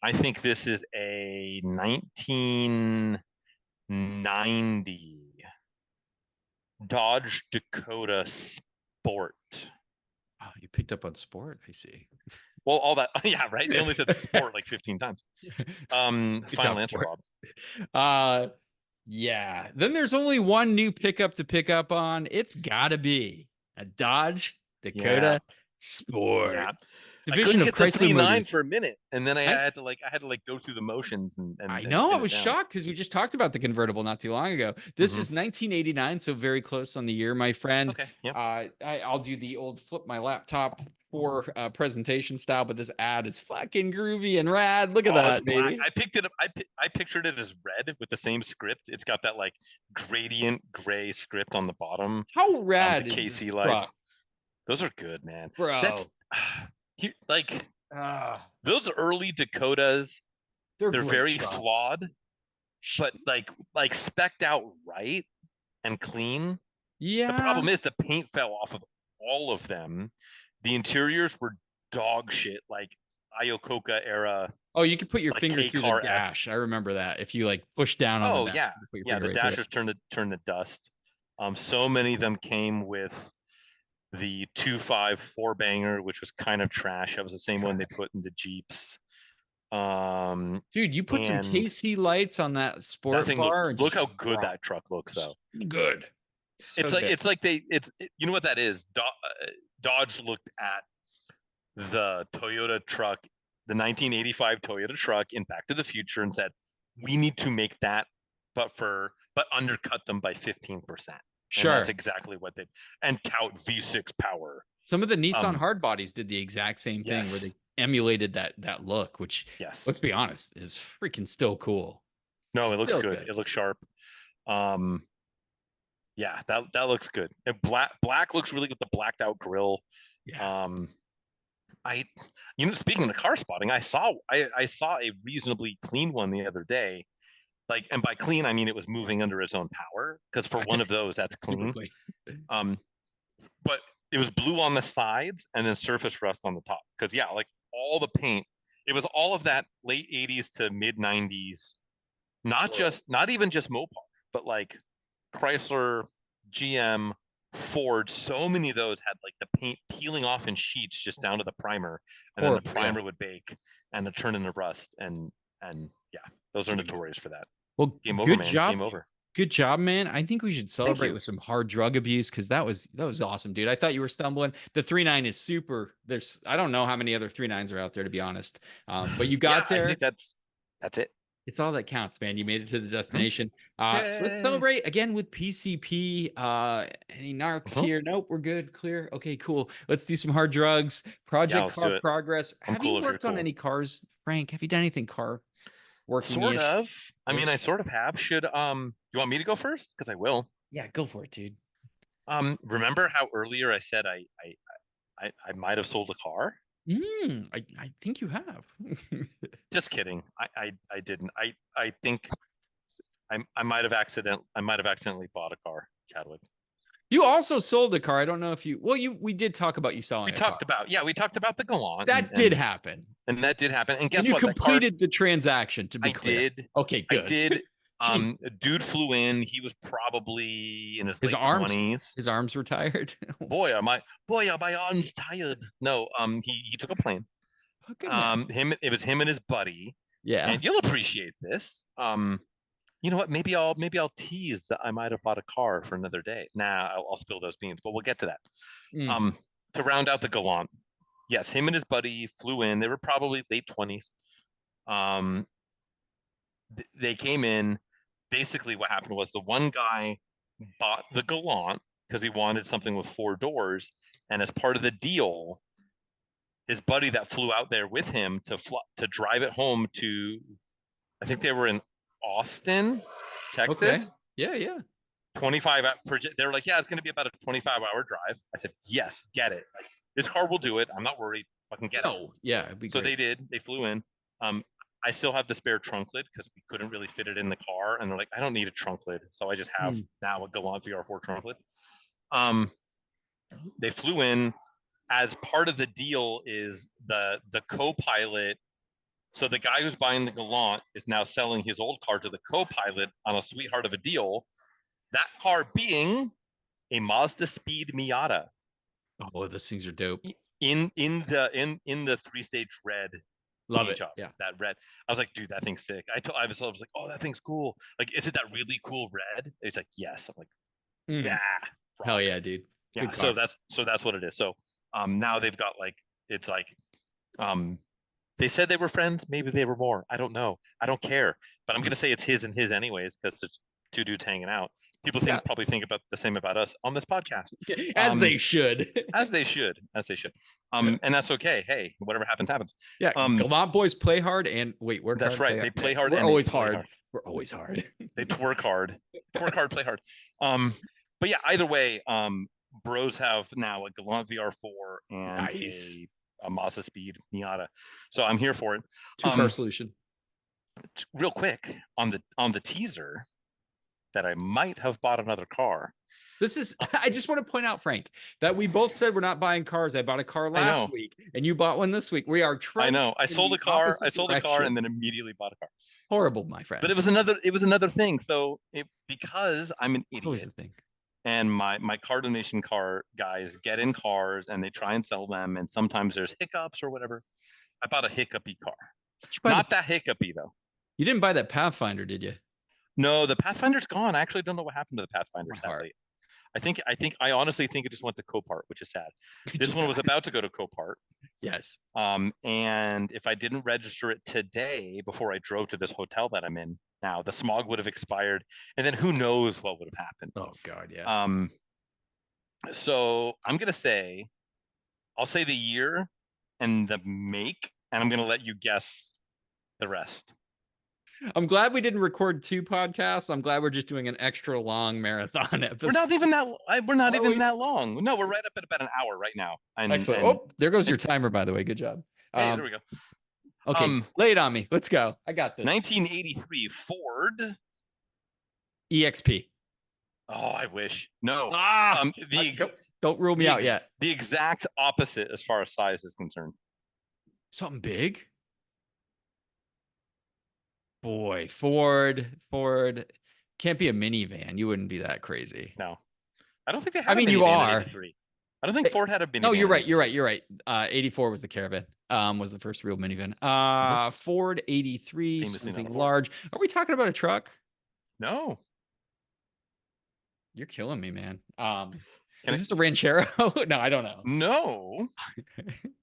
I think this is a 1990 Dodge Dakota Sport. Oh, you picked up on sport, I see. Well, all that, yeah, right. They only said sport like 15 times. Final answer, Bob. Yeah. Then there's only one new pickup to pick up on. It's gotta be a Dodge Dakota Sport. Yeah. Division of Chrysler Motors for a minute, and then I had to go through the motions. And I know, I was shocked because we just talked about the convertible not too long ago. This is 1989, so very close on the year, my friend. Okay. Yep. I'll do the old flip my laptop for presentation style, but this ad is fucking groovy and rad. Look at that, baby. I picked it up. I pictured it as red with the same script. It's got that like gradient gray script on the bottom. How rad the is KC lights? Those are good, man. Bro. Those early Dakotas, they're very trucks. flawed, but like specced out right and clean. Yeah. The problem is the paint fell off of all of them. The interiors were dog shit, like Iacocca era. Oh, you could put your finger through the dash. I remember that. If you like push down on the dash. The dashers turn to dust. So many of them came with the 2.5 4-banger, which was kind of trash. That was the same one they put in the Jeeps. Dude, you put some KC lights on that sport bar. Look how good that truck looks, though. Good. It's like you know what that is? Dodge looked at the Toyota truck, the 1985 Toyota truck in Back to the Future, and said, "We need to make that, but undercut them by 15%." Sure, and that's exactly what they and tout V6 power. Some of the Nissan hard bodies did the exact same thing where they emulated that look, which let's be honest, is freaking still cool. No, it looks good. It looks sharp. Yeah, that looks good. And black looks really good with the blacked out grill. Yeah. Speaking of car spotting, I saw a reasonably clean one the other day. Like, and by clean, I mean it was moving under its own power, because for one of those, that's clean. But it was blue on the sides and then surface rust on the top. Because like all the paint, it was all of that late 80s to mid 90s, not even just Mopar, but like Chrysler, GM, Ford. So many of those had like the paint peeling off in sheets just down to the primer, and then the primer would bake and it turn into rust. And yeah, those are notorious for that. Well, game over, man. Job. Game over. Good job, man. I think we should celebrate with some hard drug abuse, because that was awesome, dude. I thought you were stumbling. The 3.9 is super. I don't know how many other 3.9s are out there, to be honest. But you got there. I think that's it. It's all that counts, man. You made it to the destination. Let's celebrate again with PCP. Any narcs here? Nope, we're good. Clear. Okay, cool. Let's do some hard drugs. Project Car Progress. Have you worked on any cars, Frank? Have you done anything car working? Sort of. I mean, I sort of have. Should you want me to go first? Because I will. Yeah, go for it, dude. Remember how earlier I said I might have sold a car? I think you have. Just kidding. I didn't. I think I might have accidentally bought a car, Chadwick. You also sold a car. I don't know if we did talk about you selling. We talked about the Galant. That did happen. And that did happen. And guess what? You completed the transaction, to be clear. I did. Okay, good. I did. A dude flew in. He was probably in his late 20s. His arms were tired. Boy, are my arms tired. No, he took a plane. It was him and his buddy. Yeah. And you'll appreciate this. You know what? Maybe I'll tease that I might have bought a car for another day. Nah, I'll spill those beans, but we'll get to that. To round out the Galant. Yes, him and his buddy flew in. They were probably late 20s. They came in. Basically, what happened was the one guy bought the Galant because he wanted something with 4 doors, and as part of the deal, his buddy that flew out there with him to drive it home to, I think they were in Austin, Texas. Okay. Yeah. 25 hour. They were like, yeah, it's going to be about a 25-hour drive. I said, yes, get it. Like, His car will do it. I'm not worried. Fucking get it. Oh, yeah. It'd be so great. they did. They flew in. I still have the spare trunk lid because we couldn't really fit it in the car. And they're like, I don't need a trunk lid. So I just have now a Galant VR4 trunk lid. They flew in. As part of the deal is the co-pilot. So the guy who's buying the Galant is now selling his old car to the co-pilot on a sweetheart of a deal. That car being a Mazda Speed Miata. Oh, those things are dope. In the 3-stage red. Love it. Yeah, that red. I was like, dude, that thing's sick. I was like, oh, that thing's cool. Like, is it that really cool red? He's like, yes. I'm like, yeah. Rock. Hell yeah, dude. Yeah. So that's what it is. So now they've got like, it's like they said they were friends. Maybe they were more. I don't know. I don't care. But I'm gonna say it's his and his anyways because it's two dudes hanging out. People probably think about the same about us on this podcast. As they should. As they should. And that's okay. Hey, whatever happens, happens. Yeah. Galant boys play hard and work that's hard. Right. They play hard. We're always hard. We're always hard. They twerk hard. Play hard. But yeah, either way, bros have now a Galant VR4 and a Mazda Speed Miata. So I'm here for it. Two-car solution. Real quick on the teaser that I might have bought another car. I just want to point out, Frank, that we both said we're not buying cars. I bought a car last week and you bought one this week. We are trying. I know. I sold a car and then immediately bought a car. Horrible, my friend. But it was another thing. So because I'm an idiot. Always the thing. And my car donation car guys get in cars and they try and sell them. And sometimes there's hiccups or whatever. I bought a hiccupy car. Not that hiccupy though. You didn't buy that Pathfinder, did you? No, the Pathfinder's gone. I actually don't know what happened to the Pathfinder. Sadly, I honestly think it just went to Copart, which is sad. This one was about to go to Copart. Yes. And if I didn't register it today before I drove to this hotel that I'm in now, the smog would have expired, and then who knows what would have happened. Oh God, yeah. So I'm gonna say, I'll say the year and the make, and I'm gonna let you guess the rest. I'm glad we didn't record 2 podcasts. I'm glad we're just doing an extra long marathon episode. We're not even that long. No, we're right up at about an hour right now. Excellent. There goes your timer, by the way. Good job. Hey, there we go. Okay, lay it on me. Let's go. I got this. 1983 Ford EXP. Oh, I wish. No. Don't rule me out yet. The exact opposite as far as size is concerned. Something big. Boy, Ford can't be a minivan. You wouldn't be that crazy. No, I don't think they had. I mean, you are. I don't think Ford had a minivan. No, you're right. 84 was the Caravan. Was the first real minivan. Ford 83, something large. Are we talking about a truck? No. You're killing me, man. Is this a Ranchero? No, I don't know. No.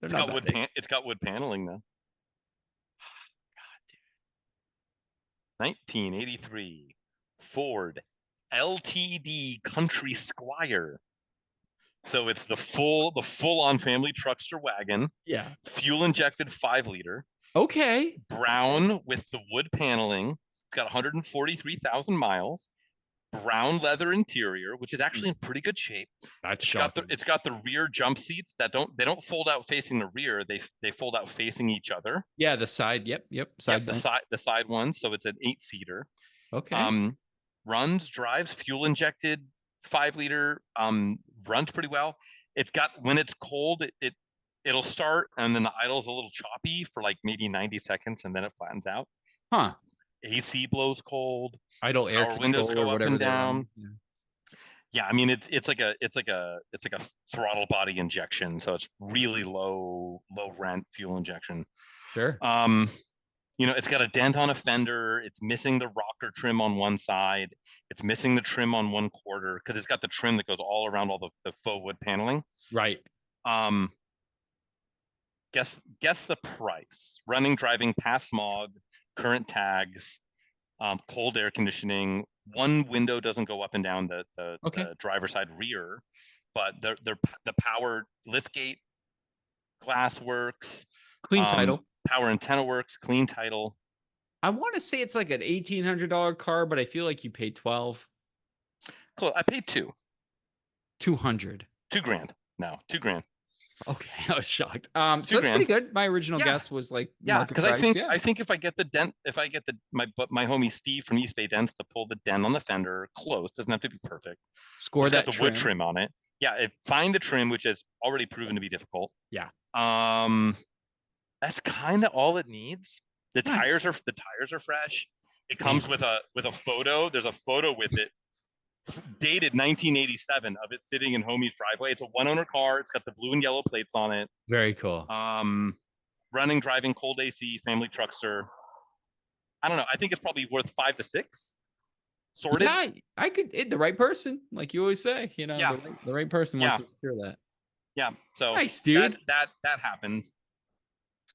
It's got wood paneling though. 1983 Ford LTD Country Squire. So it's the full-on family truckster wagon. Yeah. Fuel injected 5-liter. Okay. Brown with the wood paneling. It's got 143,000 miles. Brown leather interior, which is actually in pretty good shape. It's got the rear jump seats that don't fold out facing the rear. They fold out facing each other. Yeah, the side. Yep. The side one. So it's an 8-seater. Okay. Drives fuel injected 5-liter. Runs pretty well. It's got, when it's cold, it'll start and then the idle's a little choppy for like maybe 90 seconds and then it flattens out. Huh. AC blows cold. Idle air control windows go or whatever up and down. Yeah, I mean it's like a throttle body injection, so it's really low rent fuel injection. Sure. It's got a dent on a fender. It's missing the rocker trim on one side. It's missing the trim on one quarter because it's got the trim that goes all around all the faux wood paneling. Right. Guess the price. Running, driving, past smog, current tags, cold air conditioning. One window doesn't go up and down the driver's side rear, but the power liftgate, glass works. Clean title. Power antenna works, clean title. I want to say it's like an $1,800 car, but I feel like you paid $12. Cool. I paid $200. $200. $2,000. No, $2,000. Okay, I was shocked. So that's pretty good. My original guess was like market because price. I think if I get my homie Steve from East Bay Dents to pull the dent on the fender close, doesn't have to be perfect. Score that got the wood trim on it. Yeah, find the trim, which has already proven to be difficult. Yeah. That's kind of all it needs. The tires are fresh. It comes with a photo. There's a photo with it dated 1987 of it sitting in homie's driveway. It's a one owner car. It's got the blue and yellow plates on it. Very cool. Driving cold AC, family truckster. I don't know. I think it's probably worth 5 to 6. Sorted. Yeah, I could. The right person, like you always say, the right person wants to secure that. Yeah. So nice, dude. That happened.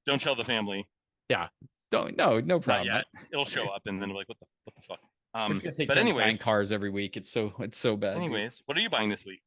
Don't tell the family. Yeah. No problem. Not yet. It'll show up, and then we're like, what the fuck? It's gonna take buying cars every week. It's so bad. Anyways, dude. What are you buying this week?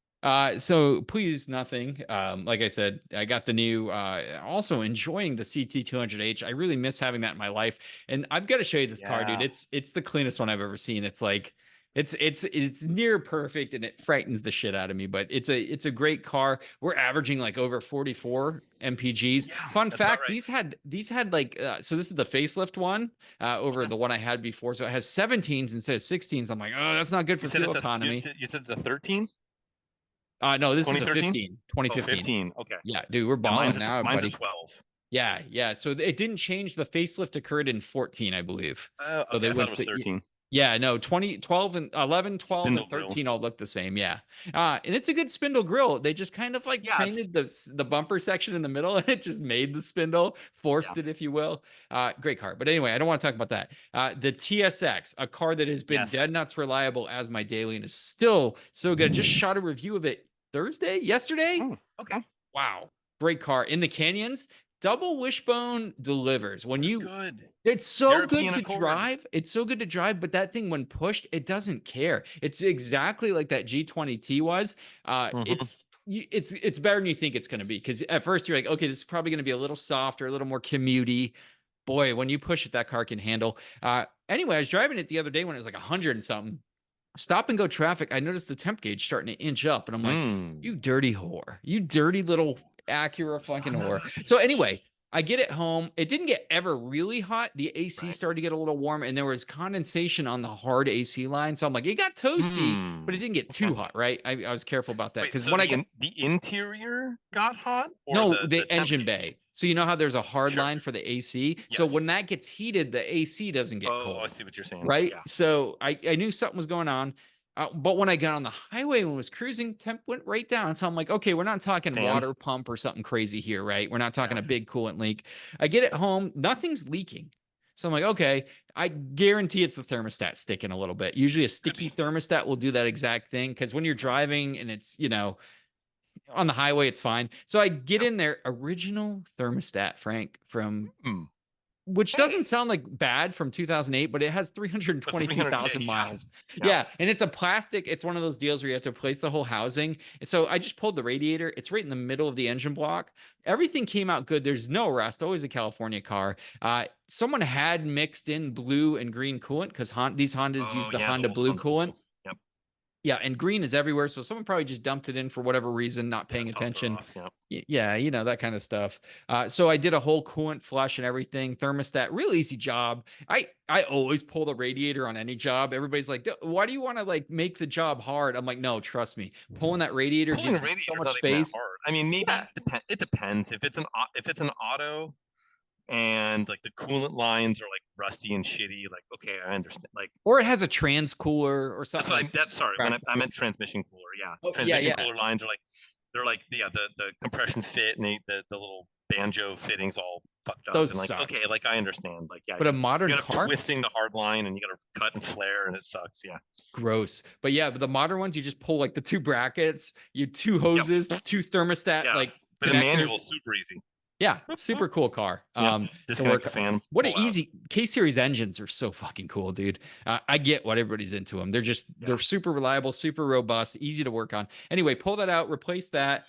So please nothing. Like I said, I got the new. Also enjoying the CT200H. I really miss having that in my life, and I've got to show you this car, dude. It's the cleanest one I've ever seen. It's like. It's near perfect, and it frightens the shit out of me, but it's a great car. We're averaging like over 44 mpgs. Fun fact, right. these had like so this is the facelift one over the one I had before, so it has 17s instead of 16s. I'm like, oh, that's not good for fuel economy. You said it's a 13? No, this is a 15. 2015. Oh, 15. Okay. Yeah, dude, we're balling now. Mine's buddy. a 12. Yeah. So it didn't change. The facelift occurred in 14, I believe. Okay, so they I thought it was 13. Yeah, no, 12 and 11, 12, spindle and 13 grill. All look the same. Yeah. And it's a good spindle grill. They just kind of like painted the bumper section in the middle, and it just made the spindle, forced it, if you will. Great car. But anyway, I don't want to talk about that. The TSX, a car that has been dead nuts reliable as my daily and is still so good. I just shot a review of it yesterday. Okay. Wow. Great car. In the canyons, double wishbone delivers. It's so good to drive. It's so good to drive, but that thing, when pushed, it doesn't care. It's exactly like that G20T was. It's better than you think it's going to be, because at first you're like, okay, this is probably going to be a little softer, a little more commutey. Boy, when you push it, that car can handle. Anyway, I was driving it the other day when it was like 100 and something. Stop and go traffic. I noticed the temp gauge starting to inch up, and I'm like, you dirty whore, you dirty little Acura fucking whore. So anyway, I get it home. It didn't get ever really hot. The AC started to get a little warm, and there was condensation on the hard AC line. So I'm like, it got toasty, but it didn't get too hot, right? I was careful about that, because when the interior got hot, or no, the engine bay. So you know how there's a hard line for the AC. Yes. So when that gets heated, the AC doesn't get cold. I see what you're saying. Right. Yeah. So I knew something was going on. But when I got on the highway, when it was cruising, temp went right down. So I'm like, okay, we're not talking water pump or something crazy here, right? We're not talking a big coolant leak. I get it home, nothing's leaking. So I'm like, okay, I guarantee it's the thermostat sticking a little bit. Usually a sticky thermostat will do that exact thing, because when you're driving and it's, on the highway, it's fine. So I get in there, original thermostat, Frank, from... Which doesn't sound like bad, from 2008, but it has 322,000 miles. Yeah. And it's a plastic. It's one of those deals where you have to replace the whole housing. And so I just pulled the radiator. It's right in the middle of the engine block. Everything came out good. There's no rust. Always a California car. Someone had mixed in blue and green coolant, because these Hondas use the Honda blue coolant. Yeah, and green is everywhere, so someone probably just dumped it in for whatever reason, not paying attention. Yeah, that kind of stuff. So I did a whole coolant flush and everything. Thermostat, real easy job. I always pull the radiator on any job. Everybody's like, why do you want to like make the job hard? I'm like, no, trust me. Pulling that radiator gives you so much space. I mean, maybe it depends. If it's an auto, and like the coolant lines are like rusty and shitty, like, okay, I understand. Like, or it has a trans cooler or something. Sorry, I meant transmission cooler. Transmission cooler lines are like, they're like the compression fit, and the little banjo fittings all fucked up. Those and like, suck. Okay, like I understand. Like, but a modern car twisting the hard line, and you got to cut and flare, and it sucks. Yeah. Gross. But the modern ones, you just pull like the two brackets, two hoses, two thermostat, like. But the manual is super easy. Yeah, super cool car. Disconnect the fan. What an easy K-Series engines are so fucking cool, dude. I get what everybody's into them. They're super reliable, super robust, easy to work on. Anyway, pull that out, replace that.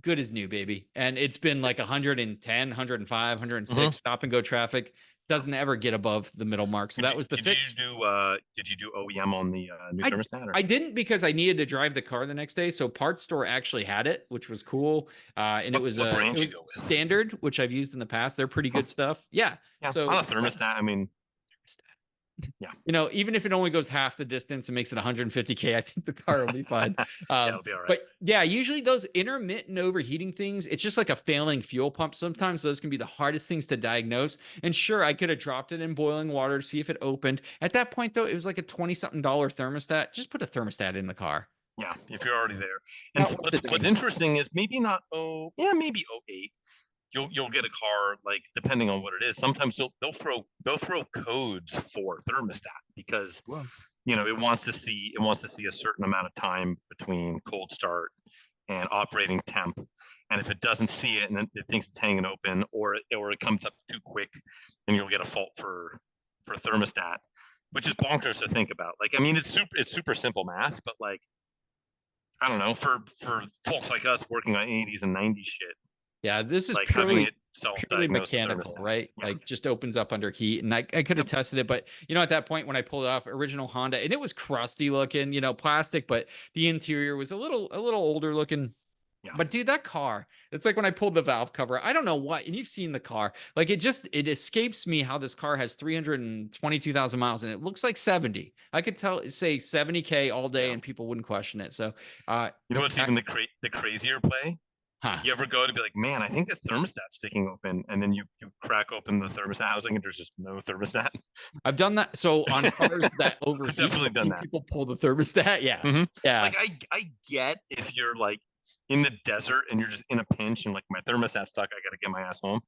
Good as new, baby. And it's been like 110, 105, 106 stop and go traffic. doesn't ever get above the middle mark. So that was the fix. Did you do OEM on the new thermostat? I didn't, because I needed to drive the car the next day. So parts store actually had it, which was cool. And it was standard, which I've used in the past. They're pretty good stuff. Yeah. So on a thermostat, I mean, yeah, you know, even if it only goes half the distance and makes it 150K, I think the car will be fine. It'll be all right. But yeah, usually those intermittent overheating things, it's just like a failing fuel pump. Sometimes those can be the hardest things to diagnose. And sure, I could have dropped it in boiling water to see if it opened. At that point, though, it was like a $20-something thermostat. Just put a thermostat in the car. Yeah, if you're already there. And what's interesting is maybe maybe 08. You'll get a car, like, depending on what it is. Sometimes they'll throw codes for thermostat because it wants to see a certain amount of time between cold start and operating temp. And if it doesn't see it and it thinks it's hanging open, or it comes up too quick, then you'll get a fault for thermostat, which is bonkers to think about. Like, I mean, it's super simple math, but like, I don't know, for folks like us working on 80s and 90s shit. Yeah, this is like purely mechanical, right? Yeah. Like, just opens up under heat. And I could have tested it, but at that point when I pulled it off, original Honda, and it was crusty looking, plastic, but the interior was a little older looking. Yeah. But dude, that car, it's like when I pulled the valve cover, I don't know what, and you've seen the car, like it escapes me how this car has 322,000 miles and it looks like 70. I could say 70K all day and people wouldn't question it. So, what's even the crazier play? Huh. You ever go to be like, man, I think this thermostat's sticking open, and then you crack open the thermostat housing and there's just no thermostat? I've done that. So on cars that overheat, definitely done that. People pull the thermostat. Yeah. Mm-hmm. Yeah. Like I get if you're like in the desert and you're just in a pinch and like my thermostat's stuck, I got to get my ass home.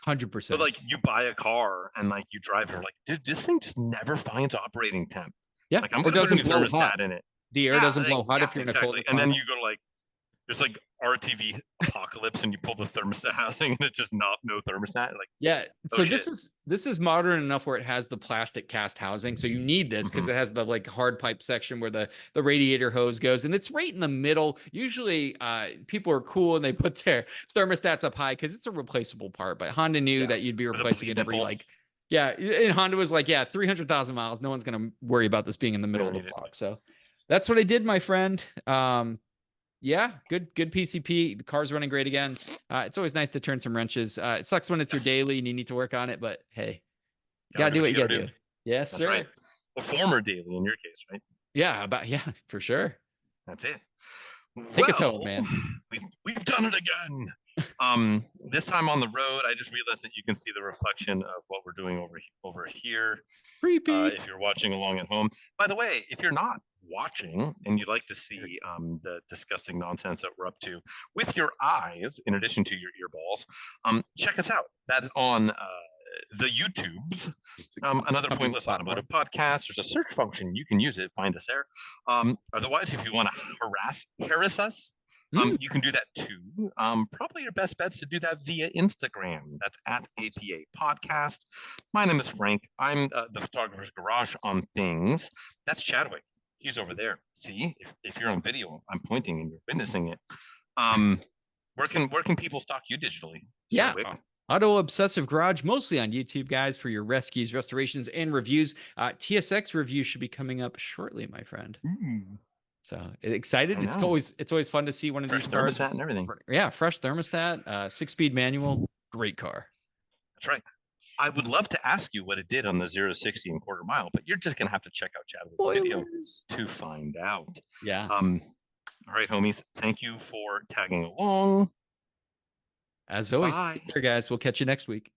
100%. But like you buy a car and like you drive it, like, dude, this thing just never finds operating temp. Yeah. Like I'm going to put a new thermostat in it. The air doesn't blow hot if you're in a cold. And then you go to like, there's like RTV apocalypse and you pull the thermostat housing and it's just no thermostat. Like, yeah. So this is modern enough where it has the plastic cast housing. So you need this because it has the like hard pipe section where the radiator hose goes, and it's right in the middle. Usually people are cool and they put their thermostats up high because it's a replaceable part, but Honda knew that you'd be replacing it every and Honda was like, 300,000 miles. No one's going to worry about this being in the middle of the block. So that's what I did, my friend. Yeah, good PCP. The car's running great again. It's always nice to turn some wrenches. It sucks when it's your daily and you need to work on it, but hey, you gotta do what you gotta do. Yes, that's sir. Right. Well, former daily in your case, right? Yeah, for sure. That's it. Take us home, man. We've done it again. This time on the road, I just realized that you can see the reflection of what we're doing over here. Creepy. If you're watching along at home. By the way, if you're not watching and you'd like to see the disgusting nonsense that we're up to with your eyes, in addition to your earballs, check us out. That's on the YouTubes. Another Pointless Automotive podcast. There's a search function. You can use it. Find us there. Otherwise, if you want to harass us, you can do that too. Probably your best bet's to do that via Instagram. That's at APA Podcast. My name is Frank. I'm the photographer's garage on things. That's Chadwick. He's over there. See, if you're on video, I'm pointing and you're witnessing it. Where can people stalk you digitally? Chadwick? Auto Obsessive Garage, mostly on YouTube, guys, for your rescues, restorations, and reviews. TSX review should be coming up shortly, my friend. So excited. It's always fun to see one of these cars. Thermostat and everything. Yeah, fresh thermostat, 6-speed manual. Great car. That's right. I would love to ask you what it did on the 0-60 and quarter mile, but you're just going to have to check out Chadwick's video to find out. Yeah. All right, homies. Thank you for tagging along. As always, here, guys. We'll catch you next week.